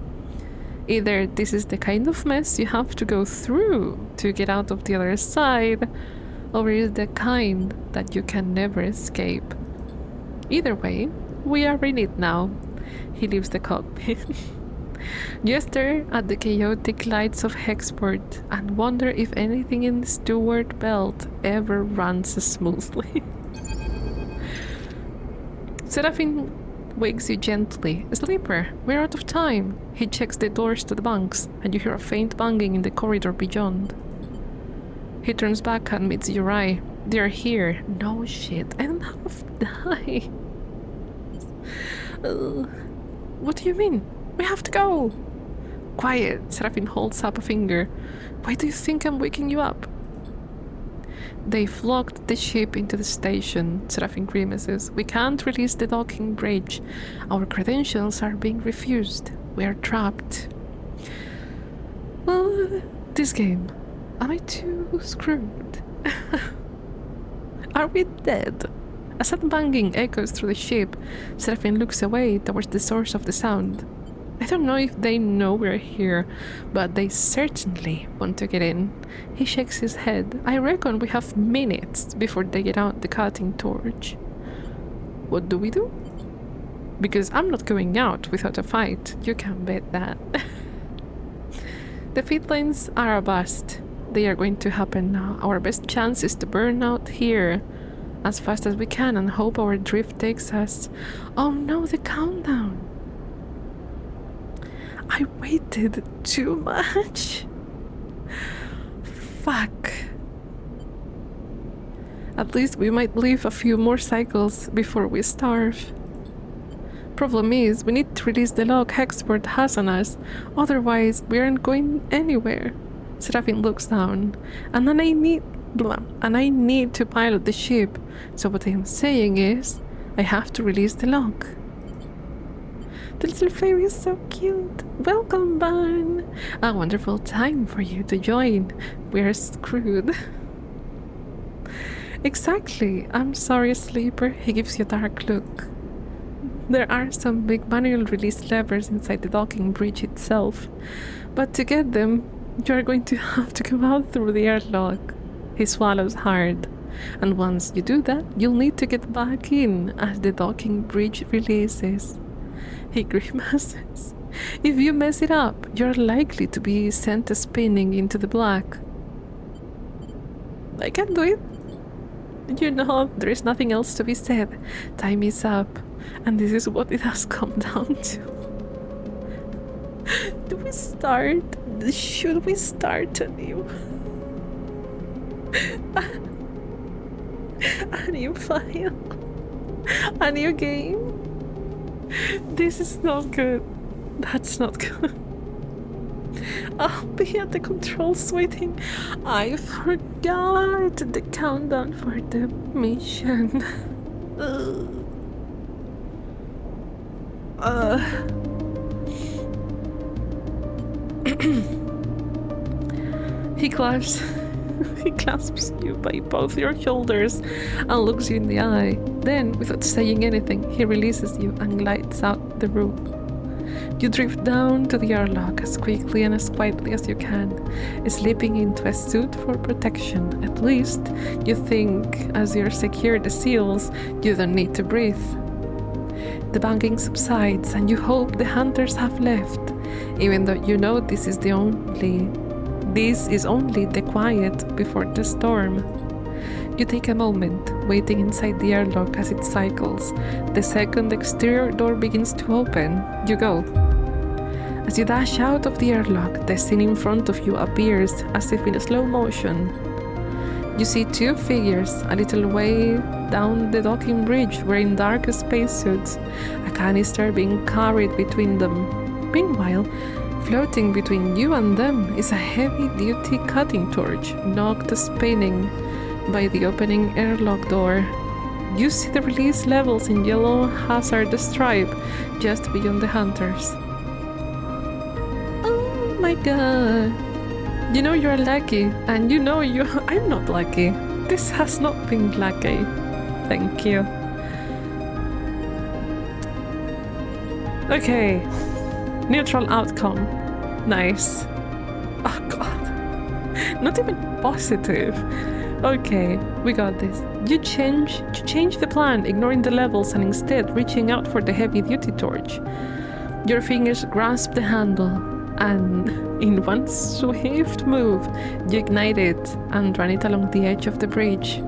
Either this is the kind of mess you have to go through to get out of the other side, or it is the kind that you can never escape. Either way, we are in it now. He leaves the cockpit. You stare at the chaotic lights of Hexport and wonder if anything in the steward belt ever runs smoothly. Seraphine wakes you gently. Sleeper, we're out of time. He checks the doors to the bunks, and you hear a faint banging in the corridor beyond. He turns back and meets your eye. They're here. No shit, I don't have time. What do you mean? We have to go. Quiet, Seraphine holds up a finger. Why do you think I'm waking you up? They've locked the ship into the station, Seraphine grimaces. We can't release the docking bridge. Our credentials are being refused. We are trapped. Well, this game. Am I too screwed? Are we dead? A sudden banging echoes through the ship. Seraphine looks away towards the source of the sound. I don't know if they know we're here, but they certainly want to get in. He shakes his head. I reckon we have minutes before they get out the cutting torch. What do we do? Because I'm not going out without a fight. You can bet that. The feed lines are a bust. They are going to happen now. Our best chance is to burn out here as fast as we can and hope our drift takes us. Oh no, the countdown. I waited too much. Fuck. At least we might live a few more cycles before we starve. Problem is, we need to release the lock Hexport has on us, otherwise we aren't going anywhere. Seraphine looks down, and then I need to pilot the ship, so what I'm saying is, I have to release the lock. The little fairy is so cute. Welcome, Barn. A wonderful time for you to join. We're screwed. Exactly. I'm sorry, Sleeper. He gives you a dark look. There are some big manual release levers inside the docking bridge itself, but to get them, you are going to have to come out through the airlock. He swallows hard, and once you do that, you'll need to get back in as the docking bridge releases. He grimaces. If you mess it up, you're likely to be sent spinning into the black. I can do it. You know, there is nothing else to be said. Time is up, and this is what it has come down to. Do we start? Should we start anew? A new file? A new game? This is not good. That's not good. I'll be at the controls waiting. I forgot the countdown for the mission. He clasps you by both your shoulders and looks you in the eye. Then, without saying anything, he releases you and glides out the room. You drift down to the airlock as quickly and as quietly as you can, slipping into a suit for protection. At least, you think, as you secure the seals, you don't need to breathe. The banging subsides and you hope the hunters have left, even though you know this is only the quiet before the storm. You take a moment, waiting inside the airlock as it cycles. The second the exterior door begins to open, you go. As you dash out of the airlock, the scene in front of you appears as if in slow motion. You see two figures a little way down the docking bridge wearing dark spacesuits, a canister being carried between them. Meanwhile, floating between you and them is a heavy-duty cutting torch, knocked spinning by the opening airlock door. You see the release levels in yellow hazard stripe just beyond the hunters. Oh my god. You know you're lucky, and you know I'm not lucky. This has not been lucky. Thank you. Okay. Neutral outcome. Nice. Oh god. Not even positive. Okay, we got this. You change the plan, ignoring the levels and instead reaching out for the heavy-duty torch. Your fingers grasp the handle, and in one swift move, you ignite it and run it along the edge of the bridge.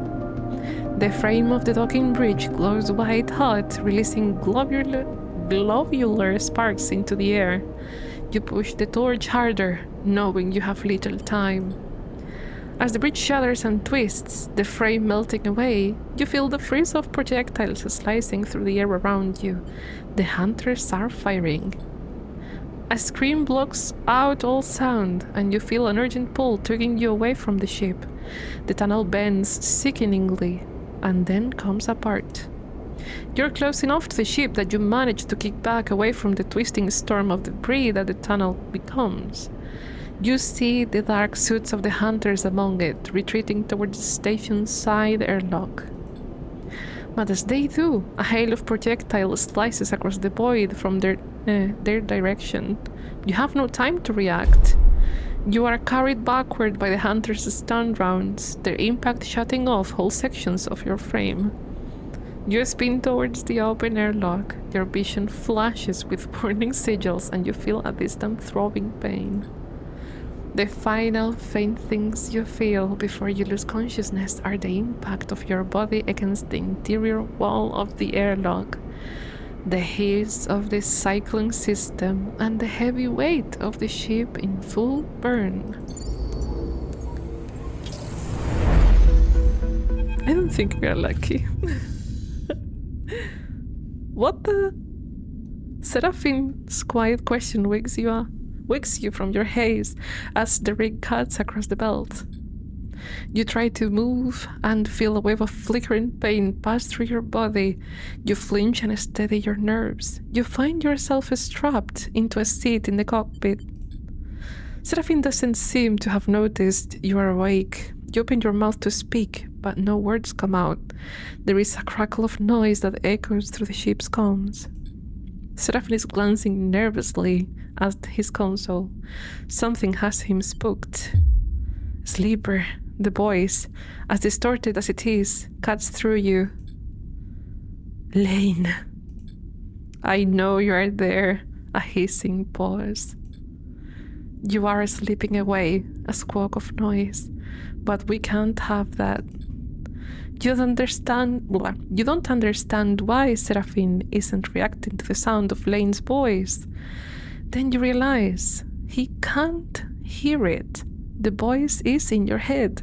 The frame of the docking bridge glows white hot, releasing globular sparks into the air. You push the torch harder, knowing you have little time. As the bridge shudders and twists, the frame melting away, you feel the freeze of projectiles slicing through the air around you. The hunters are firing. A scream blocks out all sound, and you feel an urgent pull tugging you away from the ship. The tunnel bends sickeningly, and then comes apart. You're close enough to the ship that you manage to kick back away from the twisting storm of debris that the tunnel becomes. You see the dark suits of the hunters among it, retreating towards the station's side airlock. But as they do, a hail of projectiles slices across the void from their direction. You have no time to react. You are carried backward by the hunters' stun rounds, their impact shutting off whole sections of your frame. You spin towards the open airlock, your vision flashes with burning sigils, and you feel a distant throbbing pain. The final faint things you feel before you lose consciousness are the impact of your body against the interior wall of the airlock, the hiss of the cyclone system, and the heavy weight of the ship in full burn. I don't think we are lucky. What the? Seraphine's quiet question wakes you from your haze as the rig cuts across the belt. You try to move and feel a wave of flickering pain pass through your body. You flinch and steady your nerves. You find yourself strapped into a seat in the cockpit. Seraphine doesn't seem to have noticed you are awake. You open your mouth to speak, but no words come out. There is a crackle of noise that echoes through the ship's comms. Seraphine is glancing nervously at his console. Something has him spooked. Sleeper, the voice, as distorted as it is, cuts through you. Lane. I know you are there. A hissing pause. You are slipping away, a squawk of noise, but we can't have that. You don't understand why Seraphine isn't reacting to the sound of Lane's voice. Then you realize he can't hear it. The voice is in your head.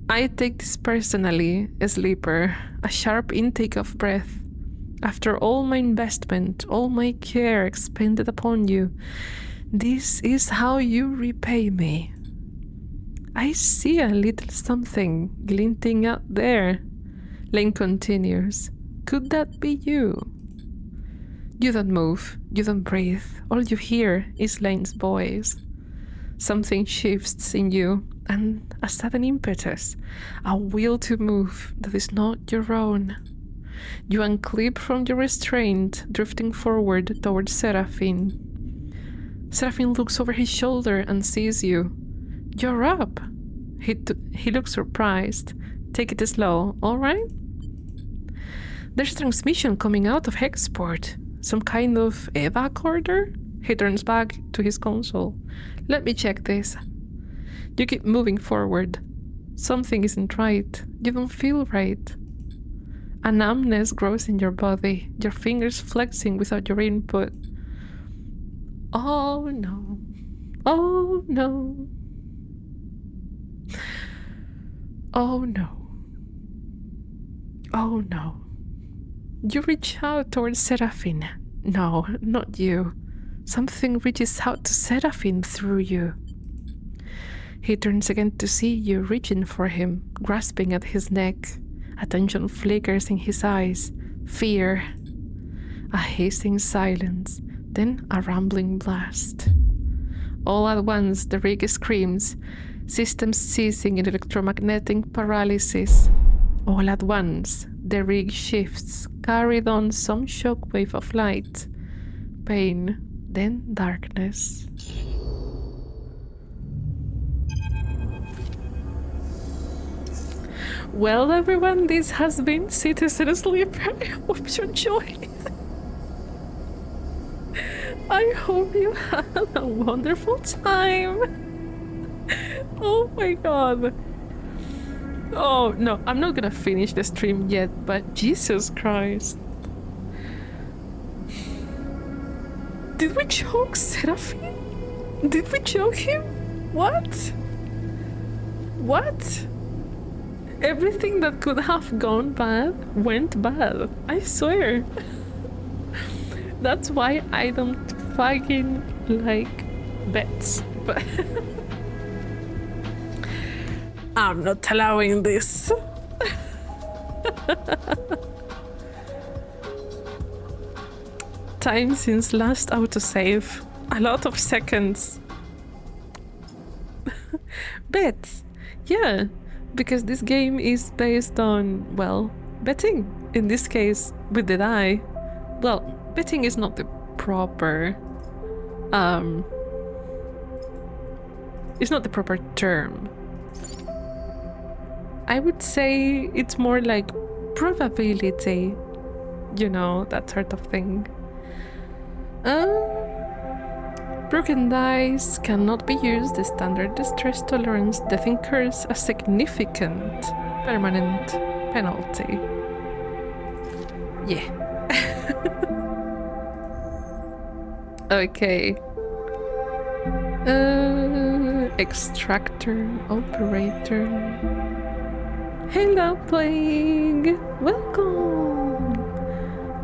I take this personally, Sleeper, a sharp intake of breath. After all my investment, all my care expended upon you, this is how you repay me. I see a little something glinting out there. Lane continues. Could that be you? You don't move, you don't breathe. All you hear is Lane's voice. Something shifts in you, and a sudden impetus, a will to move that is not your own. You unclip from your restraint, drifting forward towards Seraphine. Seraphine looks over his shoulder and sees you. You're up. He looks surprised. Take it slow, all right? There's a transmission coming out of Hexport. Some kind of evac order? He turns back to his console. Let me check this. You keep moving forward. Something isn't right. You don't feel right. A numbness grows in your body, your fingers flexing without your input. Oh no. Oh no. Oh no. Oh no. You reach out towards Seraphine. No, not you. Something reaches out to Seraphine through you. He turns again to see you reaching for him, grasping at his neck. Attention flickers in his eyes. Fear. A hissing silence, then a rumbling blast. All at once, the rig screams, systems seizing in electromagnetic paralysis. All at once, the rig shifts, carried on some shockwave of light, pain, then darkness. Well, everyone, this has been Citizen Sleeper. I hope you enjoyed. I hope you had a wonderful time. Oh my god. Oh no, I'm not gonna finish the stream yet, but Jesus Christ. Did we choke Seraphine? Did we choke him? What? What? Everything that could have gone bad went bad. I swear. That's why I don't fucking like bets. But I'm not allowing this. Time since last autosave. A lot of seconds. Bets. Yeah. Because this game is based on, well, betting. In this case, with the die. Well, betting is not the proper... it's not the proper term. I would say it's more like probability. You know, that sort of thing. Broken dice cannot be used. The standard distress tolerance death incurs a significant permanent penalty. Yeah. Okay. Extractor, operator. Hello, Plague. Welcome.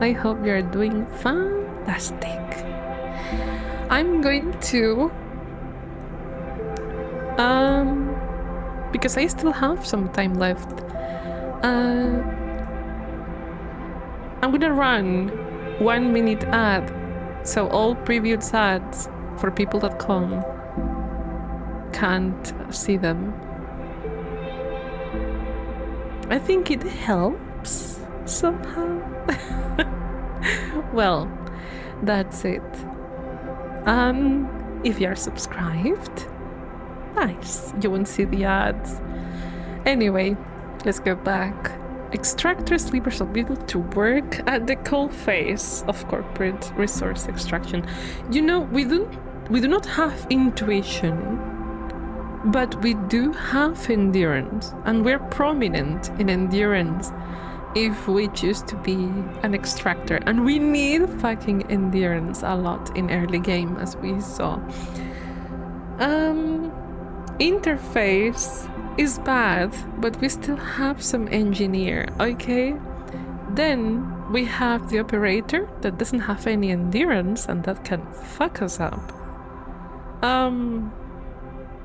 I hope you're doing fantastic. I'm going to because I still have some time left, I'm gonna run 1 minute ad, so all previous ads for people that come can't see them. I think it helps somehow. Well, that's it. If you're subscribed, nice, you won't see the ads. Anyway, let's go back. Extractor sleepers are able to work at the coal phase of corporate resource extraction. You know, we do not have intuition, but we do have endurance, and we're prominent in endurance if we choose to be an extractor, and we need fucking endurance a lot in early game, as we saw. Interface is bad, but we still have some engineer, okay? Then we have the operator that doesn't have any endurance, and that can fuck us up.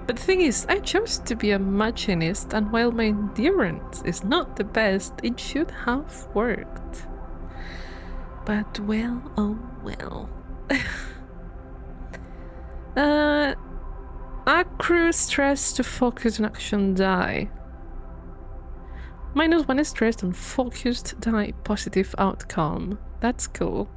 But the thing is, I chose to be a machinist, and while my endurance is not the best, it should have worked. But well, oh well. Accrue stress to focus on action die. -1 stress on focused die, positive outcome. That's cool.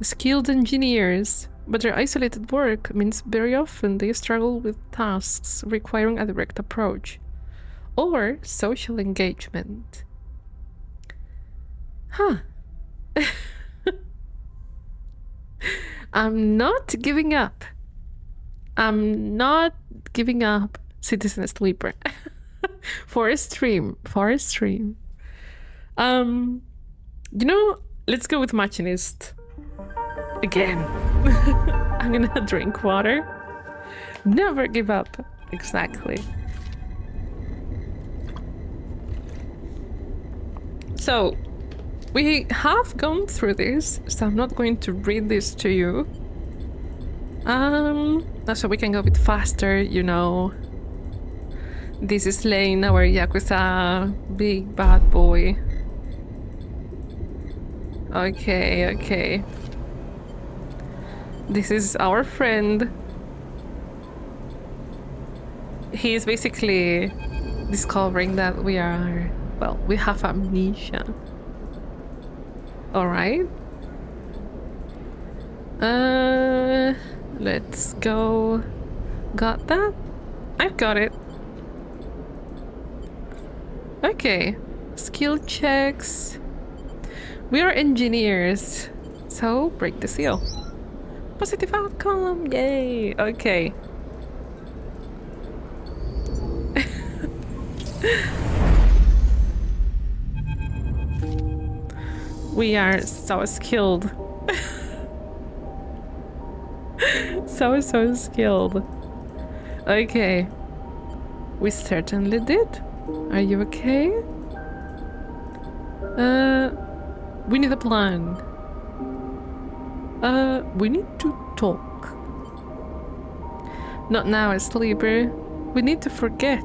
Skilled engineers. But their isolated work means very often they struggle with tasks requiring a direct approach or social engagement. Huh. I'm not giving up. I'm not giving up, Citizen Sleeper. For a stream. You know, let's go with machinist. Again. I'm gonna drink water. Never give up. Exactly. So, we have gone through this, so I'm not going to read this to you. So we can go a bit faster, you know. This is Lane, our Yakuza big bad boy. Okay. This is our friend. He is basically discovering that we are, well, we have amnesia. Alright. Let's go. Got that? I've got it. Okay. Skill checks. We are engineers. So, break the seal. Positive outcome! Yay! Okay. We are so skilled. So skilled. Okay. We certainly did. Are you okay? We need a plan. We need to talk. Not now, sleeper. We need to forget.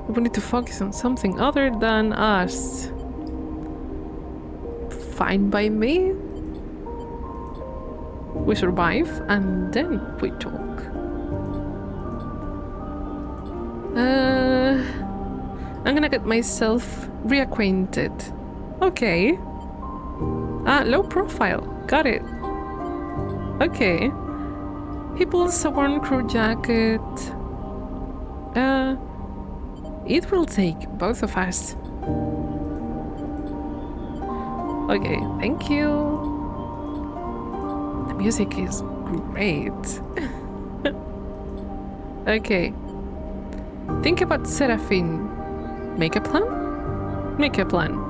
We need to focus on something other than us. Fine by me. We survive and then we talk. I'm gonna get myself reacquainted. Okay. Low profile. Got it. Okay. He pulls a worn crew jacket. It will take both of us. Okay, thank you. The music is great. Okay. Think about Seraphine. Make a plan? Make a plan.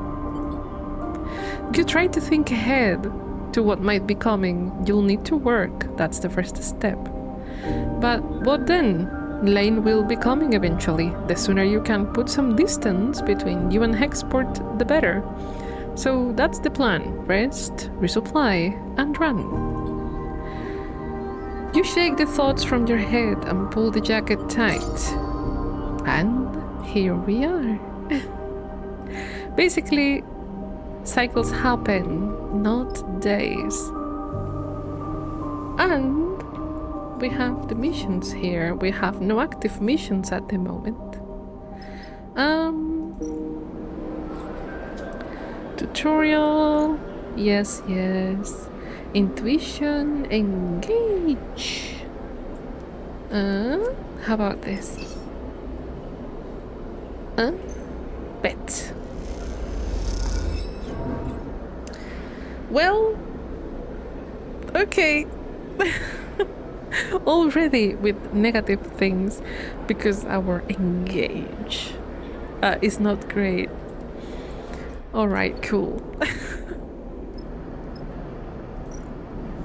You try to think ahead to what might be coming. You'll need to work. That's the first step. But what then? Lane will be coming eventually. The sooner you can put some distance between you and Hexport, the better. So that's the plan. Rest, resupply, and run. You shake the thoughts from your head and pull the jacket tight. And here we are. Basically, cycles happen, not days. And we have the missions here. We have no active missions at the moment. Tutorial. Yes. Intuition. Engage. How about this? Bet. Well, okay. Already with negative things because our engage is not great. Alright, cool.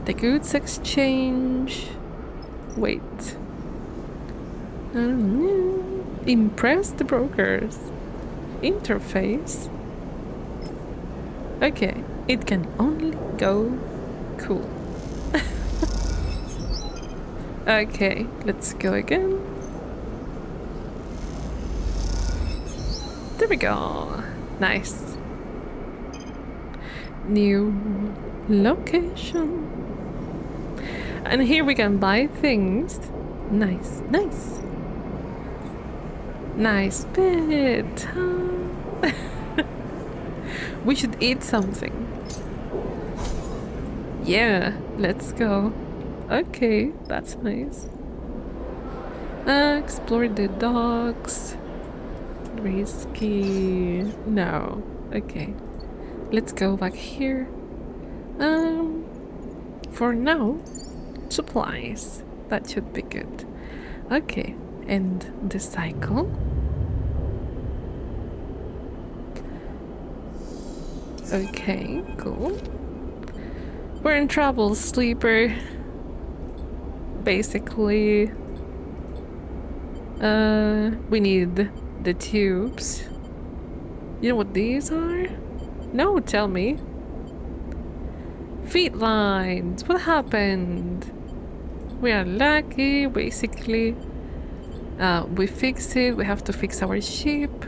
The goods exchange. Wait. Impress the brokers. Interface. Okay, it can only go cool. Okay, let's go again. There we go. Nice. New location. And here we can buy things. Nice. Nice bit. We should eat something. Yeah, let's go. Okay, that's nice. Explore the docks. Risky. No. Okay. Let's go back here. For now, supplies. That should be good. Okay, end the cycle. Okay, cool. We're in trouble, sleeper. Basically, we need the tubes. You know what these are? No, tell me. Feed lines. What happened? We are lucky, basically. We fix it. We have to fix our ship.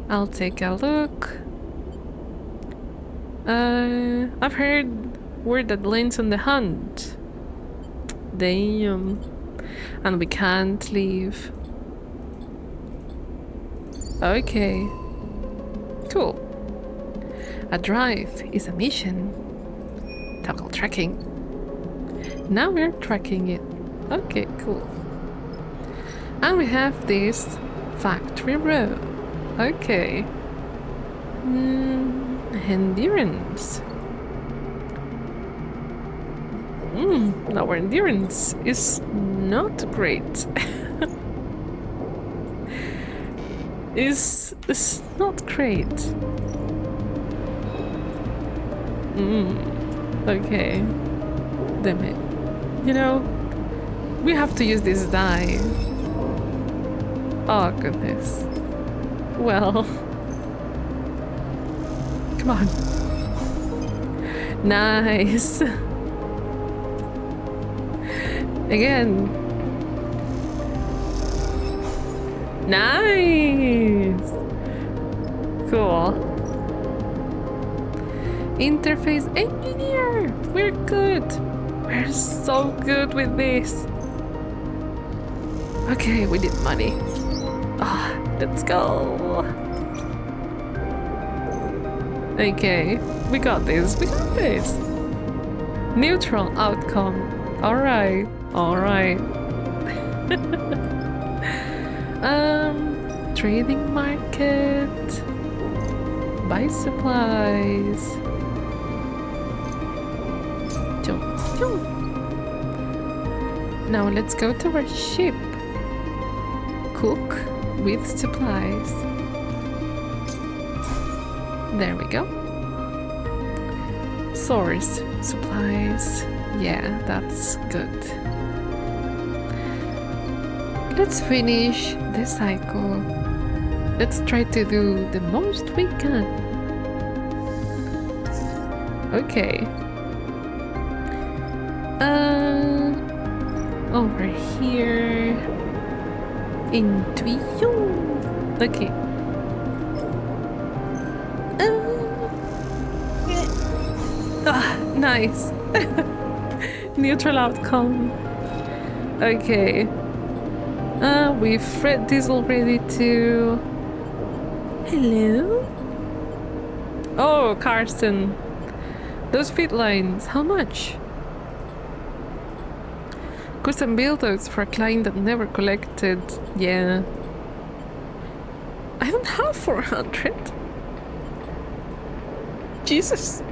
I'll take a look. I've heard Word that lands on the hunt. Damn. And we can't leave. Okay. Cool. A drive is a mission. Toggle tracking. Now we're tracking it. Okay, cool. And we have this factory row. Okay. Endurance. Our endurance is not great. is not great. Okay. Damn it. You know, we have to use this die. Oh goodness. Well. Come on. Nice. Again. Nice. Cool. Interface engineer. We're good. We're so good with this. Okay, we need money. Let's go. Okay, we got this. We got this. Neutral outcome. Alright. Alright. Trading market. Buy supplies. Now let's go to our ship. Cook with supplies. There we go. Source supplies. Yeah, that's good. Let's finish the cycle. Let's try to do the most we can. Okay. Over here. Intuition. Okay. Nice. Neutral outcome. Okay. We've read this already too. Hello? Oh, Carson. Those feed lines, how much? Custom build those for a client that never collected. Yeah. I don't have 400. Jesus.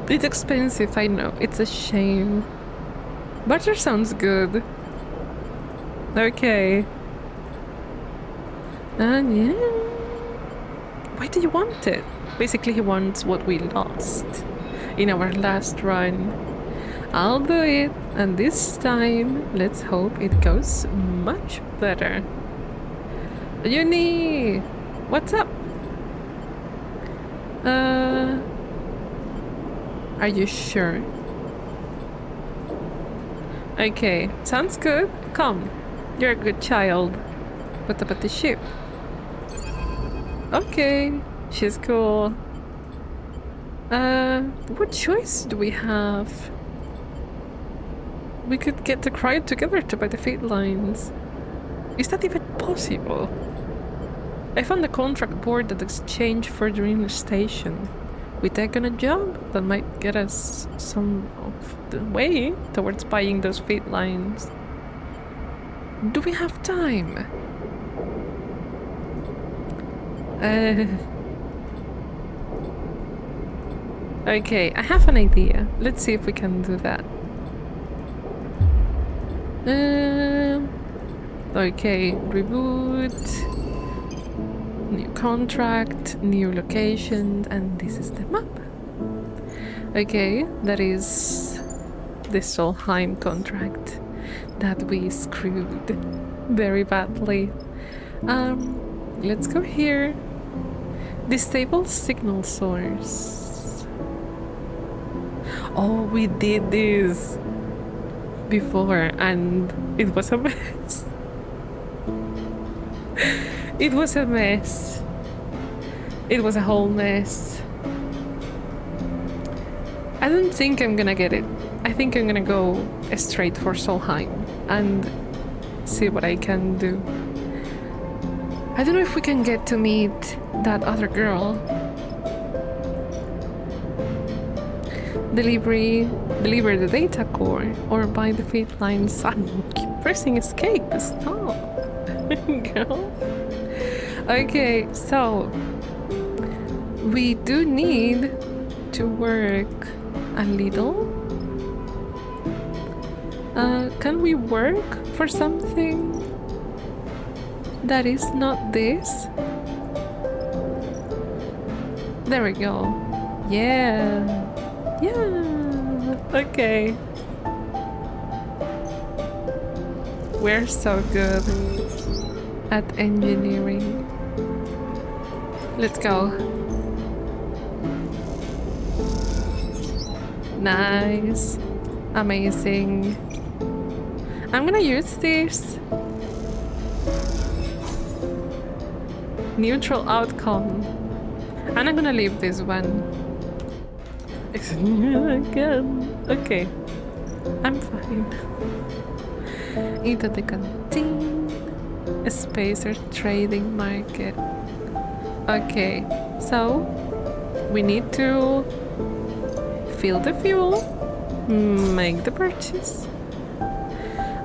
It's expensive, I know. It's a shame. Butter sounds good. Okay. Yeah. Why do you want it? Basically, he wants what we lost in our last run. I'll do it, and this time, let's hope it goes much better. Uni! What's up? Are you sure? Okay, sounds good. Come, you're a good child. What about the ship? Okay, she's cool. What choice do we have? We could get the crowd together to buy the fate lines. Is that even possible? I found a contract board at exchange further in the station. We take on a job that might get us some of the way towards buying those fate lines. Do we have time? Okay, I have an idea. Let's see if we can do that. Okay, reboot. New contract, new location, and this is the map. Okay, that is the Solheim contract that we screwed very badly. Let's go here. Disable signal source. Oh, we did this before and it was a mess. It was a mess. It was a whole mess. I don't think I'm gonna get it. I think I'm gonna go straight for Solheim and see what I can do. I don't know if we can get to meet that other girl. Deliver the data core or buy the feed lines. I'm keep pressing escape. Stop. Girl. Okay, so we do need to work a little. Can we work for something that is not this? There we go. Yeah. Yeah. Okay. We're so good at engineering. Let's go. Nice. Amazing. I'm gonna use this. Neutral outcome. And I'm gonna leave this one. Again. Okay. I'm fine. Into the canteen. A spacer trading market. Okay. So we need to fill the fuel, make the purchase.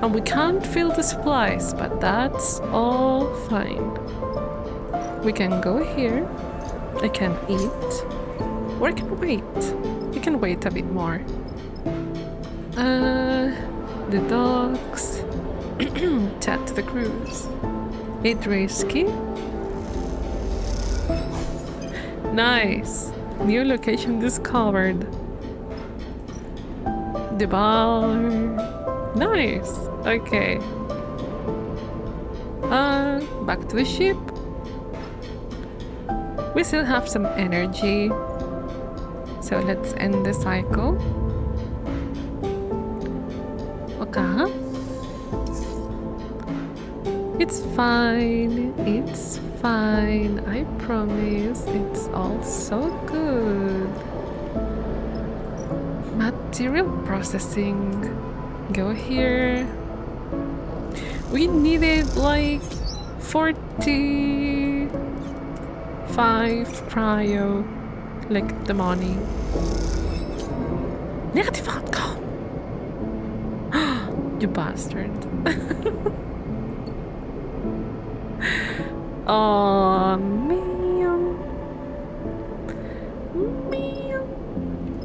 And we can't fill the supplies, but that's all fine. We can go here. I can eat. Or I can wait. You can wait a bit more. The dogs. Chat to the crews. It's risky. Nice. New location discovered. The bar. Nice. Okay. Back to the ship. We still have some energy. So let's end the cycle. Okay. It's fine. It's fine. I promise. It's all so good. Material processing. Go here. We needed like 45 cryo. Like the money. Negative outcome. You bastard. Oh, man.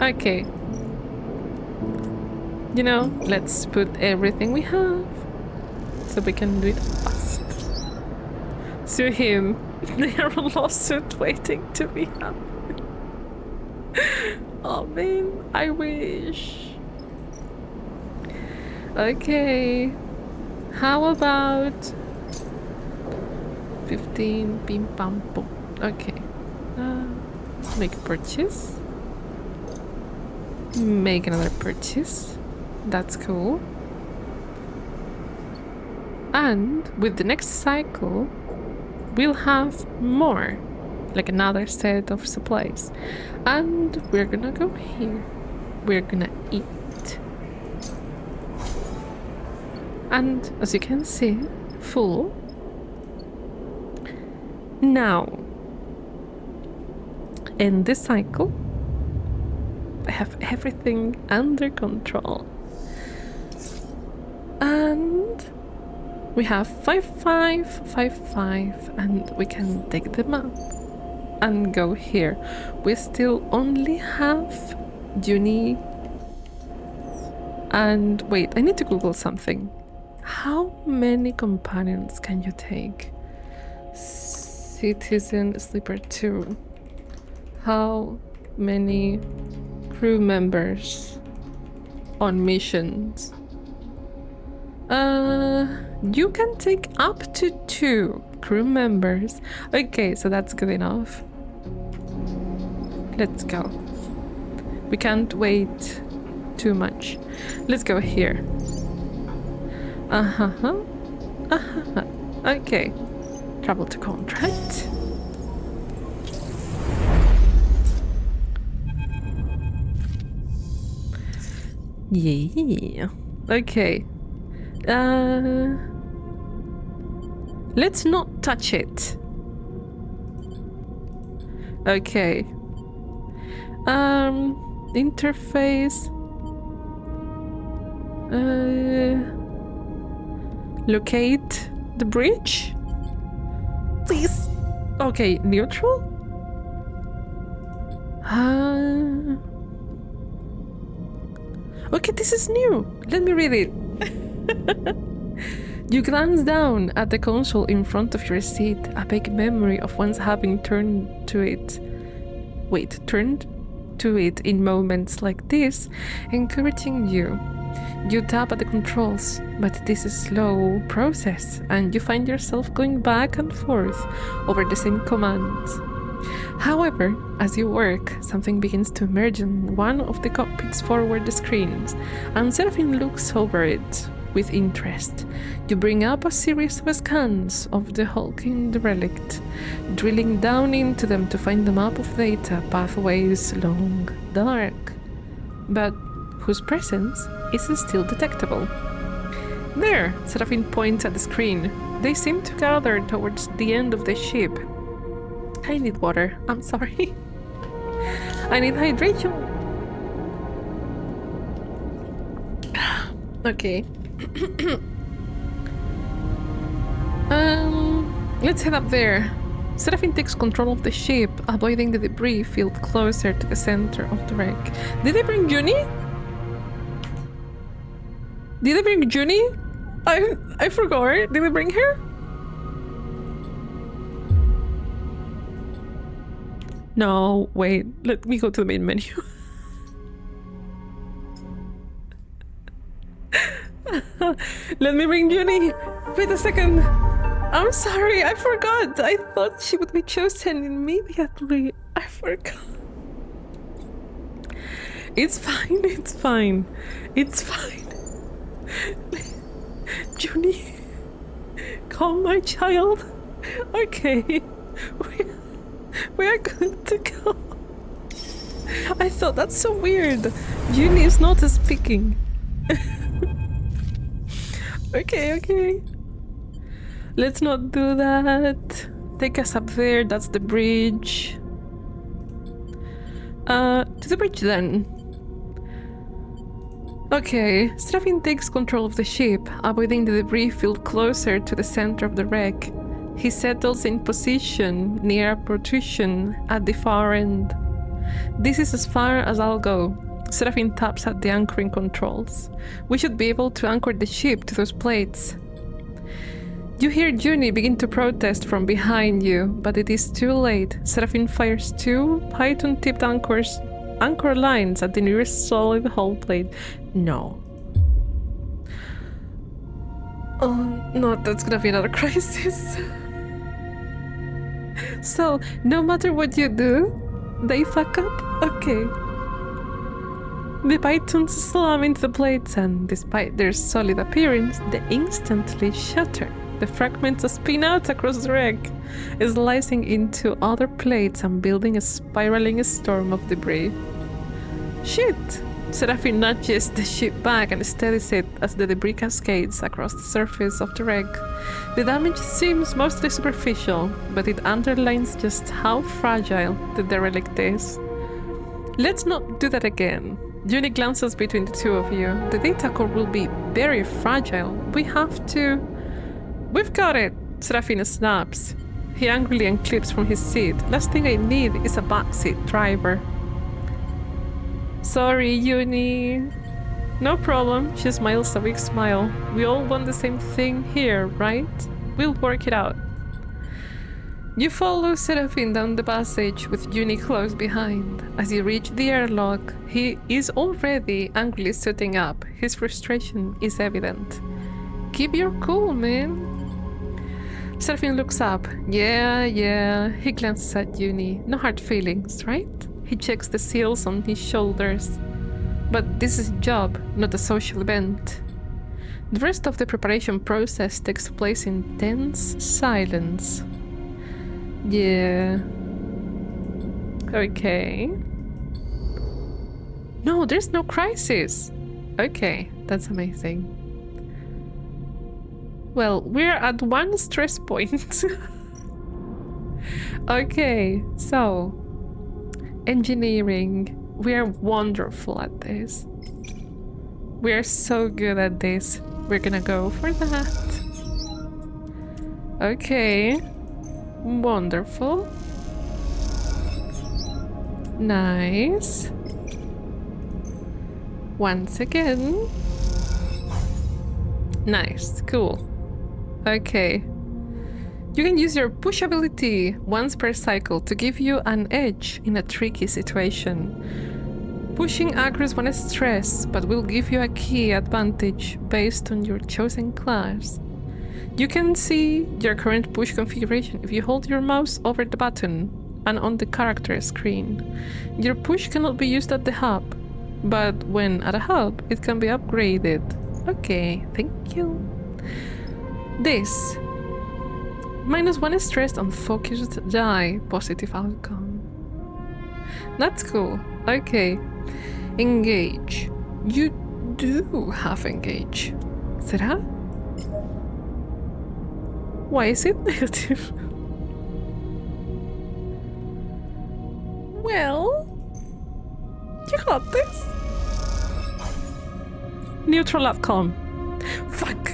Okay. You know, let's put everything we have so we can do it fast. Sue him. They are a lawsuit waiting to be happened. Oh man, I wish. Okay. How about 15 pim pam pum. Okay. Make a purchase. Make another purchase. That's cool. And with the next cycle, we'll have more. Like another set of supplies. And we're gonna go here. We're gonna eat. And as you can see, full. Now, in this cycle, I have everything under control. And we have 5, 5, 5, 5, and we can take them up and go here. We still only have Juni. And wait, I need to Google something. How many companions can you take? Citizen Sleeper 2. How many crew members on missions? You can take up to 2 crew members. Okay, so that's good enough. Let's go. We can't wait too much. Let's go here. Okay. Travel to contract. Yeah. Okay. Let's not touch it. Okay. Interface. Locate the bridge? Please. Okay, neutral? Okay, this is new. Let me read it. You glance down at the console in front of your seat, a vague memory of once having turned to it in moments like this, encouraging you. You tap at the controls, but this is a slow process, and you find yourself going back and forth over the same commands. However, as you work, something begins to emerge in one of the cockpit's forward screens, and Seraphine looks over it with interest. You bring up a series of scans of the hulking derelict, drilling down into them to find the map of data, pathways long, dark, but whose presence is still detectable. There, Seraphine points at the screen. They seem to gather towards the end of the ship. I need water. I'm sorry. I need hydration. Okay. Let's head up there. Seraphine takes control of the ship, avoiding the debris field closer to the center of the wreck. Did they bring Junie? Did they bring Junie? I forgot. Did they bring her? No, wait. Let me go to the main menu. Let me bring Junie. Wait a second. I'm sorry, I forgot. I thought she would be chosen immediately. I forgot. It's fine, it's fine. It's fine. Junie, calm my child. Okay. We are good to go. I thought that's so weird. Junie is not speaking. Okay. Let's not do that. Take us up there, that's the bridge. To the bridge then. Okay, Seraphine takes control of the ship, avoiding the debris field closer to the center of the wreck. He settles in position near a protrusion at the far end. This is as far as I'll go. Seraphine taps at the anchoring controls. We should be able to anchor the ship to those plates. You hear Junie begin to protest from behind you, but it is too late. Seraphine fires 2 python-tipped anchor lines at the nearest solid hull plate. No. Oh no, that's gonna be another crisis. So, no matter what you do, they fuck up? Okay. The pythons slam into the plates, and despite their solid appearance, they instantly shatter. The fragments spin out across the wreck, slicing into other plates and building a spiraling storm of debris. Shit! Seraphine nudges the ship back and steadies it as the debris cascades across the surface of the wreck. The damage seems mostly superficial, but it underlines just how fragile the derelict is. Let's not do that again. Junie glances between the two of you. The data core will be very fragile. We've got it! Seraphine snaps. He angrily unclips from his seat. Last thing I need is a backseat driver. Sorry, Junie. No problem. She smiles a weak smile. We all want the same thing here, right? We'll work it out. You follow Seraphine down the passage with Junie close behind. As you reach the airlock, he is already angrily sitting up. His frustration is evident. Keep your cool, man. Seraphine looks up. Yeah. He glances at Junie. No hard feelings, right? He checks the seals on his shoulders. But this is a job, not a social event. The rest of the preparation process takes place in tense silence. Yeah. Okay. No, there's no crisis. Okay, that's amazing. Well, we're at one stress point. Okay, so engineering. We're wonderful at this. We're so good at this. We're gonna go for that. Okay. Wonderful. Nice. Once again. Nice. Cool. Okay. You can use your push ability once per cycle to give you an edge in a tricky situation. Pushing aggroes when stressed, but will give you a key advantage based on your chosen class. You can see your current push configuration if you hold your mouse over the button and on the character screen. Your push cannot be used at the hub, but when at a hub, it can be upgraded. Okay, thank you. This. -1 stressed on focused die, positive outcome. That's cool. Okay. Engage. You do have engage. Será? Why is it negative? Well, you got this. Neutral outcome. Fuck.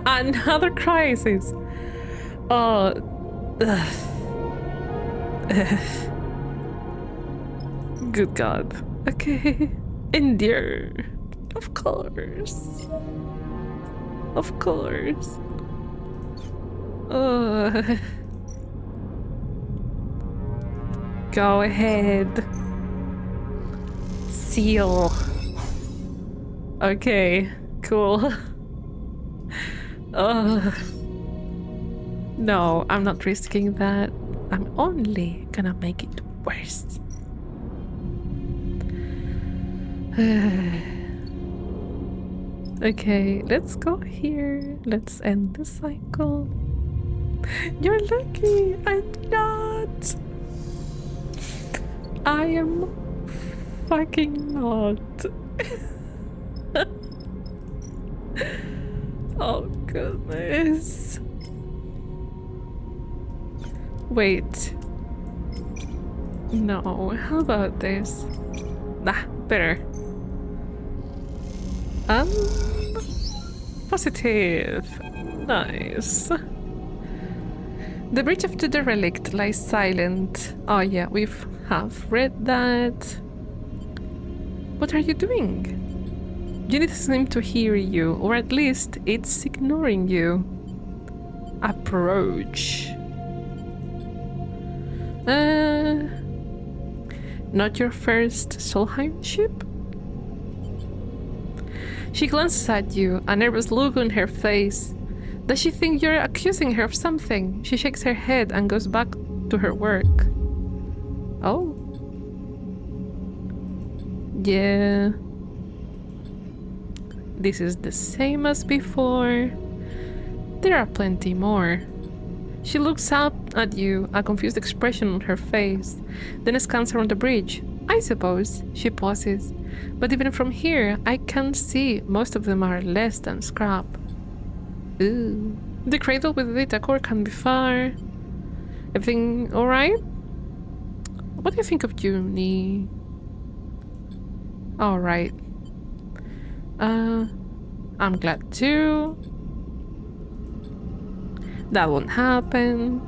Another crisis. Oh. Good God. Okay. Endure. Of course. Of course. Go ahead. Seal. Okay, cool. No, I'm not risking that. I'm only gonna make it worse. Okay, let's go here. Let's end the cycle. You're lucky. I'm not. I am fucking not. Oh goodness. Wait. No, how about this? Nah, better. Positive. Nice. The bridge of the derelict lies silent. Oh yeah, we have read that. What are you doing? You need to seem to hear you, or at least it's ignoring you. Approach. Not your first Solheim ship? She glances at you, a nervous look on her face. Does she think you're accusing her of something? She shakes her head and goes back to her work. Oh. Yeah. This is the same as before. There are plenty more. She looks up at you, a confused expression on her face, then scans around the bridge. I suppose. She pauses. But even from here, I can see most of them are less than scrap. Ooh. The cradle with the data core can be far. Everything alright? What do you think of uni? Alright. I'm glad too. That won't happen.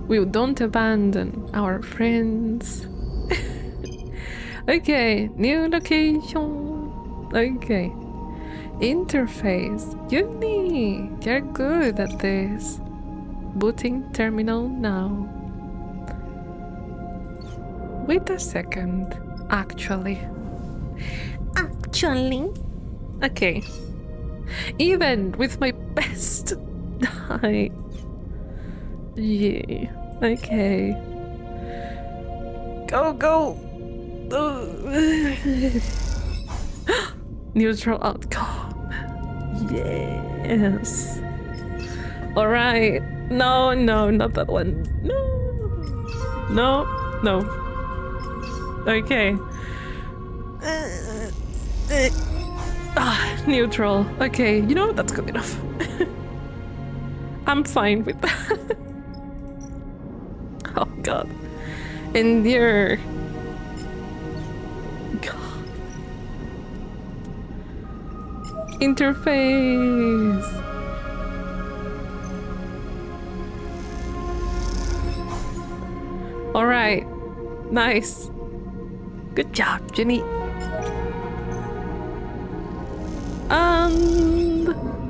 We don't abandon our friends. Okay, new location. Okay. Interface. Uni! You're good at this. Booting terminal now. Wait a second. Actually. Okay. Even with my best die. Yeah. Okay. Go! Neutral outcome. Yes. Alright. No, not that one. No. Okay. Neutral. Okay, you know, that's good enough. I'm fine with that. Oh god. Endure. God. Interface. Alright. Nice. Good job, Jenny. And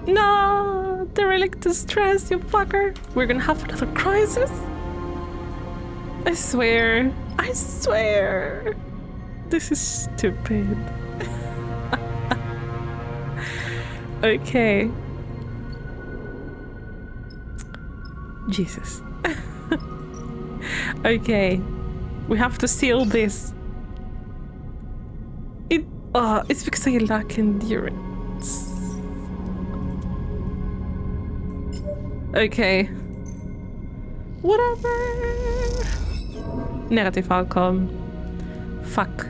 no, the relic distress, you fucker. We're gonna have another crisis. I swear. I swear. This is stupid. Okay. Jesus. Okay. We have to seal this. It's because I lack endurance. Okay. Whatever. Negative outcome. Fuck.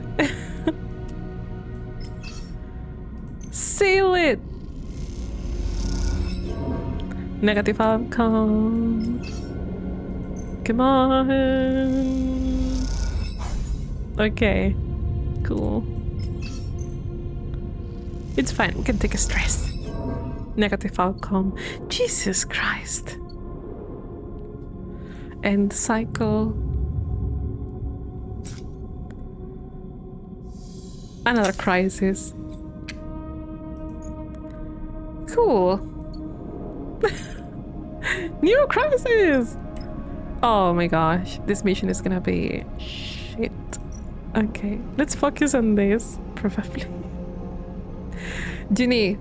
Seal it. Negative outcome. Come on. Okay. Cool. It's fine, we can take a stress. Negative outcome. Jesus Christ. End cycle. Another crisis. Cool. New crisis! Oh my gosh, this mission is gonna be shit. Okay, let's focus on this, probably. Ginny,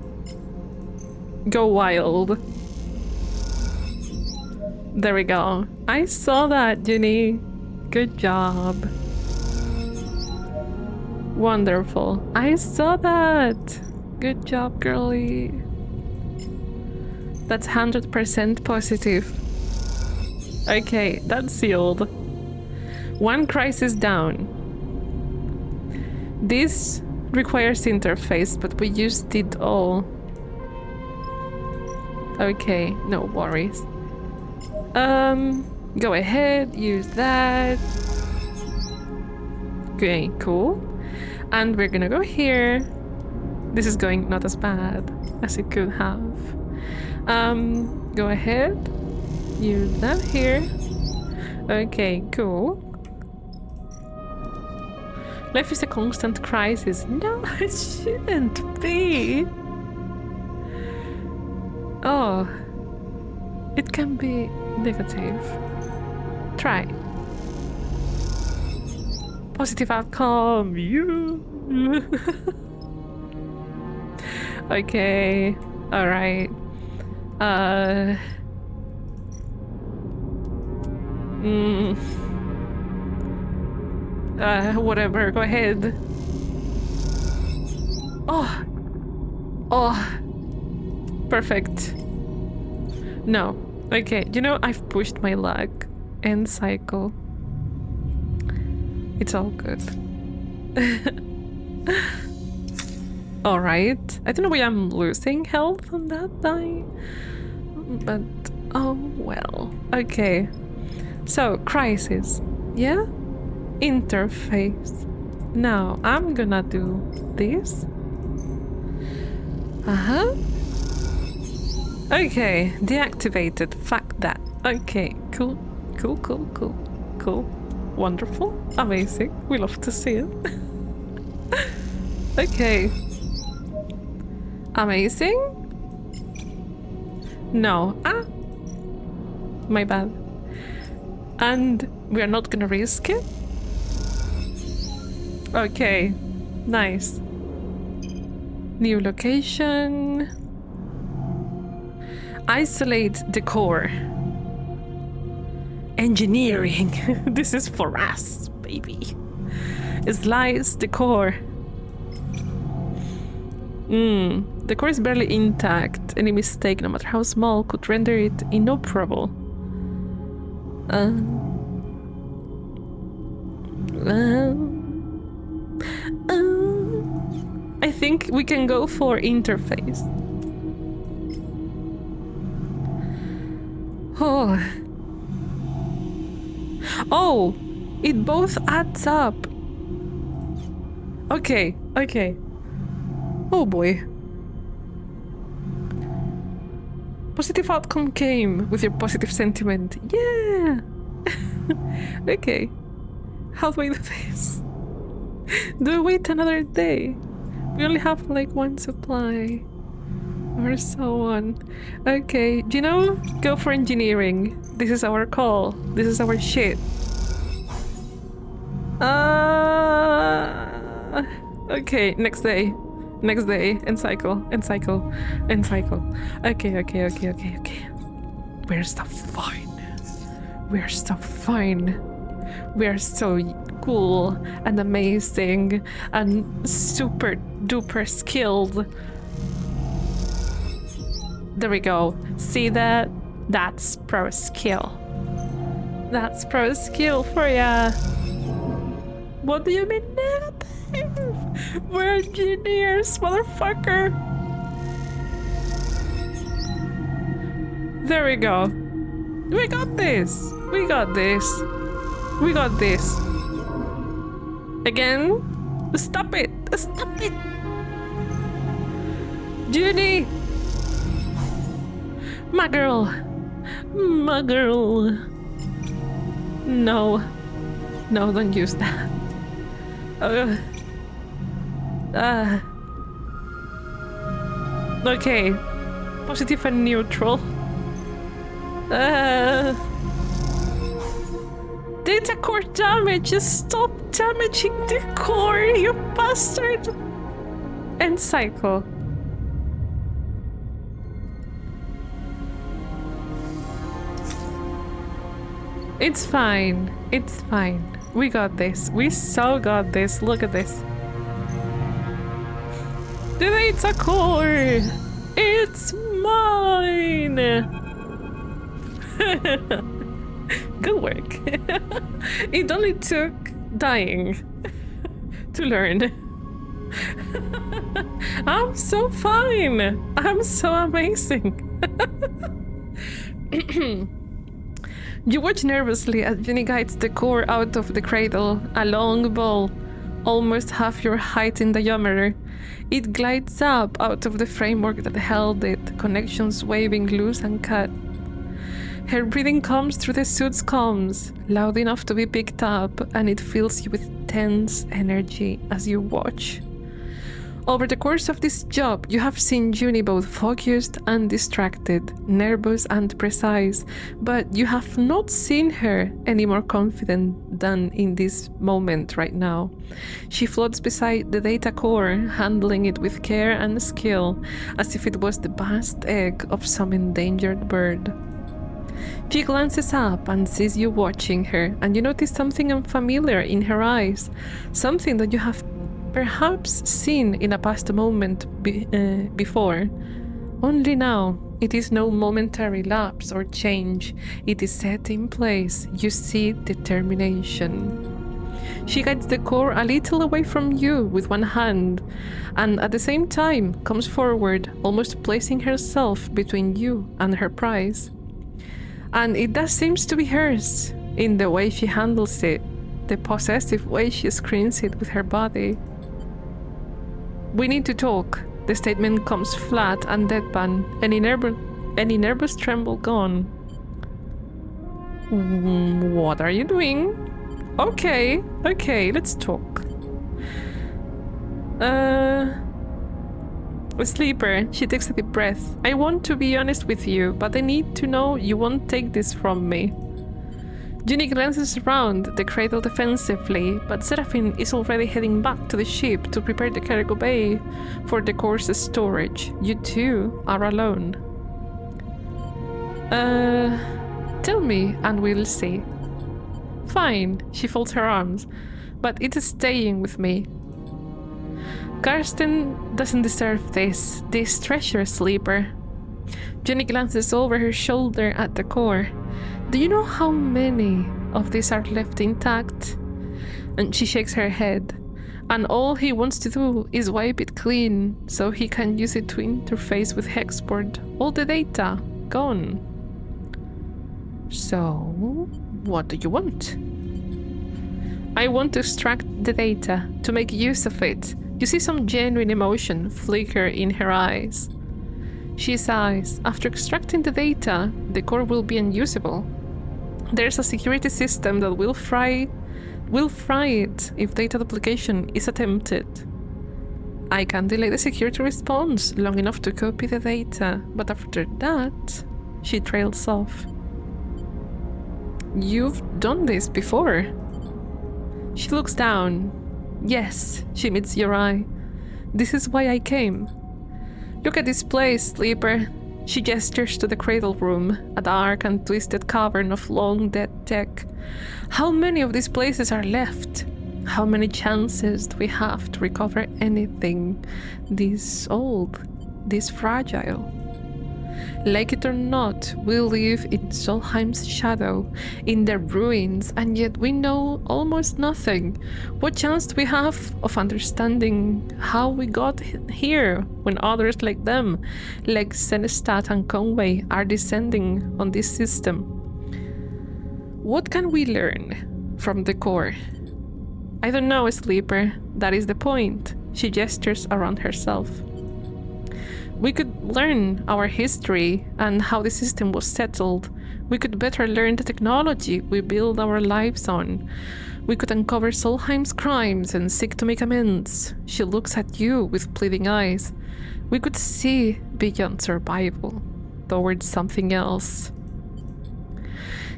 go wild. There we go. I saw that, Ginny. Good job. Wonderful. I saw that. Good job, girly. That's 100% positive. Okay, that's sealed. One crisis down. This requires interface, but we used it all. Okay, no worries. Go ahead, use that. Okay, cool. And we're gonna go here. This is going not as bad as it could have. Go ahead, use that here. Okay, cool. Life is a constant crisis. No, it shouldn't be. Oh, it can be negative. Try. Positive outcome. You. Okay. All right. Whatever, go ahead. Oh. Oh. Perfect. No. Okay, you know, I've pushed my luck. End cycle. It's all good. Alright. I don't know why I'm losing health on that die. But, oh well. Okay. So, crisis. Yeah? Interface. Now, I'm gonna do this. Uh-huh. Okay, deactivated. Fuck that. Okay, cool. Cool, cool, cool. Cool. Wonderful. Amazing. We love to see it. Okay. Amazing. No. Ah. My bad. And we are not gonna risk it. Okay. Nice. New location. Isolate the core. Engineering. This is for us, baby. Slice the core. The core is barely intact. Any mistake, no matter how small, could render it inoperable. I think we can go for interface. Oh. Oh, it both adds up. Okay, okay. Oh boy. Positive outcome came with your positive sentiment. Yeah. Okay. How do I do this? Do I wait another day? We only have like one supply. Or so on. Okay, you know, go for engineering. This is our call. This is our shit. Okay, next day. Next day. And cycle. And cycle. And cycle. Okay, okay, okay, okay, okay. We're so fine. We're so fine. We're so cool and amazing and super duper skilled. There we go. See that? That's pro skill. That's pro skill for ya. What do you mean negative? We're engineers, motherfucker. There we go. We got this. We got this. We got this. Again? Stop it. Stop it. Judy. My girl. My girl. No. No, don't use that. Okay. Positive and neutral. Data core damage. Just stop damaging the core, you bastard. And cycle. It's fine. It's fine. We got this. We so got this. Look at this. The data core! It's mine! Good work. It only took dying to learn. I'm so fine. I'm so amazing. You watch nervously as Jenny guides the core out of the cradle, a long ball, almost half your height in diameter. It glides up out of the framework that held it, connections waving loose and cut. Her breathing comes through the suit's comms, loud enough to be picked up, and it fills you with tense energy as you watch. Over the course of this job, you have seen Juni both focused and distracted, nervous and precise, but you have not seen her any more confident than in this moment right now. She floats beside the data core, handling it with care and skill, as if it was the vast egg of some endangered bird. She glances up and sees you watching her, and you notice something unfamiliar in her eyes, something that you have perhaps seen in a past moment before. Only now, it is no momentary lapse or change. It is set in place. You see determination. She guides the core a little away from you with one hand, and at the same time comes forward, almost placing herself between you and her prize. And it does seems to be hers, in the way she handles it, the possessive way she screens it with her body. We need to talk. The statement comes flat and deadpan, any nervous tremble gone. What are you doing? Okay, let's talk. Sleeper, she takes a deep breath. I want to be honest with you, but I need to know you won't take this from me. Ginny glances around the cradle defensively, but Seraphine is already heading back to the ship to prepare the cargo bay for the course's storage. You two are alone. Tell me and we'll see. Fine, she folds her arms, but it's staying with me. Karsten doesn't deserve this treacherous sleeper. Jenny glances over her shoulder at the core. Do you know how many of these are left intact? And she shakes her head. And all he wants to do is wipe it clean so he can use it to interface with Hexport. All the data gone. So, what do you want? I want to extract the data, to make use of it. You see some genuine emotion flicker in her eyes. She sighs. After extracting the data, the core will be unusable. There's a security system that will fry it if data duplication is attempted. I can delay the security response long enough to copy the data, but after that, she trails off. You've done this before. She looks down. Yes, she meets your eye. This is why I came. Look at this place, Sleeper. She gestures to the cradle room, a dark and twisted cavern of long dead tech. How many of these places are left? How many chances do we have to recover anything this old, this fragile? Like it or not, we live in Solheim's shadow, in their ruins, and yet we know almost nothing. What chance do we have of understanding how we got here when others like them, like Senestad and Conway, are descending on this system? What can we learn from the core? I don't know, Sleeper. That is the point. She gestures around herself. We could learn our history and how the system was settled. We could better learn the technology we build our lives on. We could uncover Solheim's crimes and seek to make amends. She looks at you with pleading eyes. We could see beyond survival, towards something else.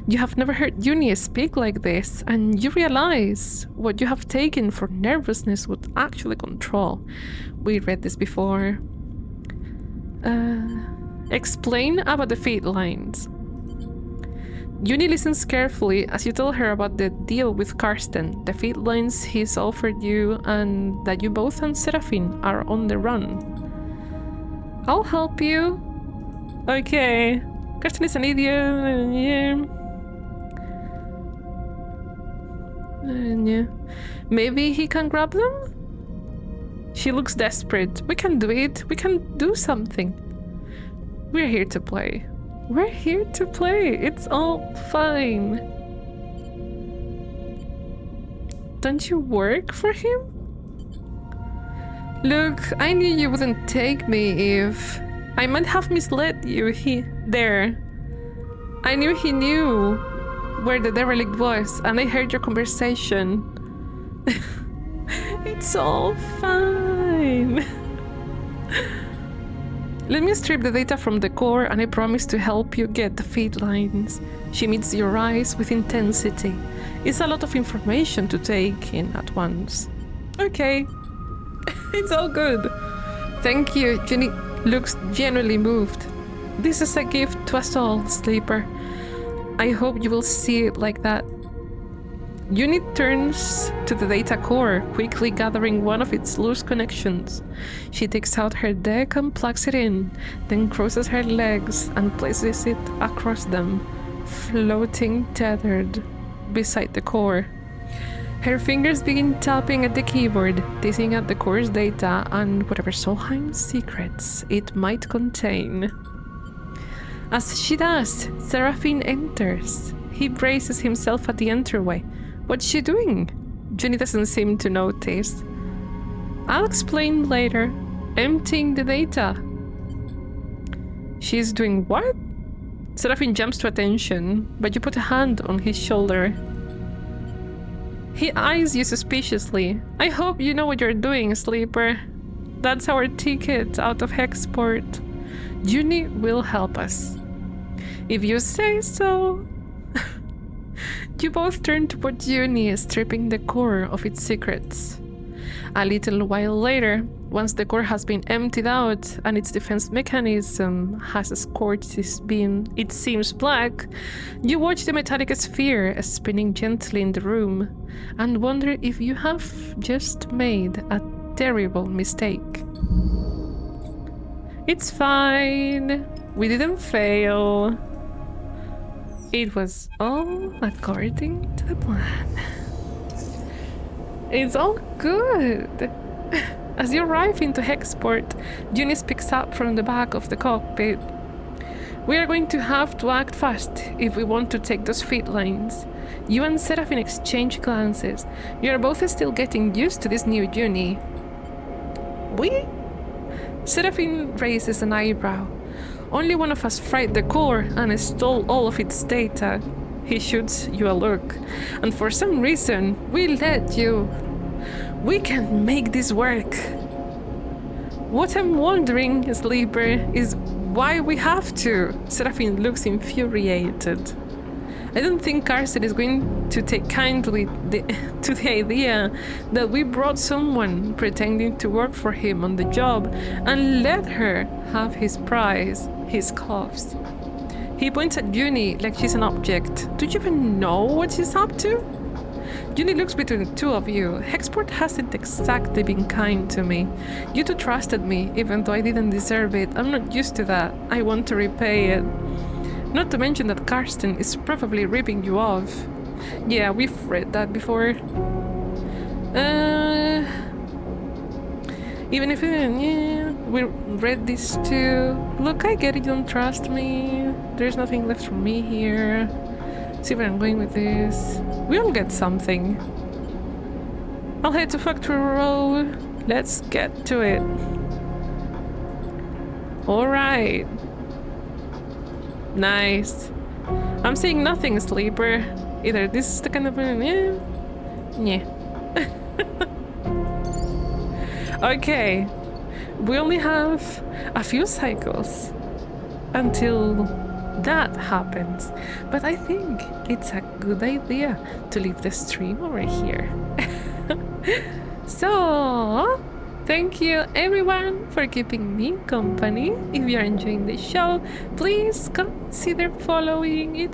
You have never heard Uni speak like this, and you realize what you have taken for nervousness would actually control. We read this before. Explain about the feed lines. Uni listens carefully as you tell her about the deal with Karsten, the feed lines he's offered you, and that you both and Seraphine are on the run. I'll help you. Okay. Karsten is an idiot. Yeah. Maybe he can grab them? She looks desperate. We can do it. We can do something. We're here to play. We're here to play. It's all fine. Don't you work for him? Look, I knew you wouldn't take me if... I might have misled you there. I knew he knew where the derelict was, and I heard your conversation. It's all fine. Let me strip the data from the core, and I promise to help you get the feed lines. She meets your eyes with intensity. It's a lot of information to take in at once. Okay. It's all good. Thank you. Jenny looks genuinely moved. This is a gift to us all, Sleeper. I hope you will see it like that. Unit turns to the data core, quickly gathering one of its loose connections. She takes out her deck and plugs it in, then crosses her legs and places it across them, floating tethered beside the core. Her fingers begin tapping at the keyboard, teasing at the core's data and whatever Solheim's secrets it might contain. As she does, Seraphine enters. He braces himself at the entryway. What's she doing? Jenny doesn't seem to notice. I'll explain later. Emptying the data. She's doing what? Seraphine jumps to attention, but you put a hand on his shoulder. He eyes you suspiciously. I hope you know what you're doing, Sleeper. That's our ticket out of Hexport. Uni will help us. If you say so. You both turn toward Uni, stripping the core of its secrets. A little while later, once the core has been emptied out and its defense mechanism has scorched it seems black, you watch the metallic sphere spinning gently in the room and wonder if you have just made a terrible mistake. It's fine. We didn't fail. It was all according to the plan. It's all good. As you arrive into Hexport, Eunice picks up from the back of the cockpit. We are going to have to act fast if we want to take those feed lines. You and Seraphine exchange glances. You are both still getting used to this new uni. We? Seraphine raises an eyebrow. Only one of us fried the core and stole all of its data. He shoots you a look. And for some reason, we let you. We can make this work. What I'm wondering, Sleeper, is why we have to. Seraphine looks infuriated. I don't think Carson is going to take kindly to the idea that we brought someone pretending to work for him on the job and let her have his prize. He coughs. He points at Uni like she's an object. Do you even know what she's up to? Uni looks between the two of you. Hexport hasn't exactly been kind to me. You two trusted me, even though I didn't deserve it. I'm not used to that. I want to repay it. Not to mention that Karsten is probably ripping you off. Yeah, we've read that before. Even if we read this too. Look, I get it, you don't trust me. There's nothing left for me here. See where I'm going with this. We'll get something. I'll head to Factory Row. Let's get to it. Alright. Nice. I'm seeing nothing, Sleeper. Either this is the kind of... yeah. Okay. We only have a few cycles until that happens. But I think it's a good idea to leave the stream over here. So... thank you everyone for keeping me company. If you are enjoying the show, please consider following it.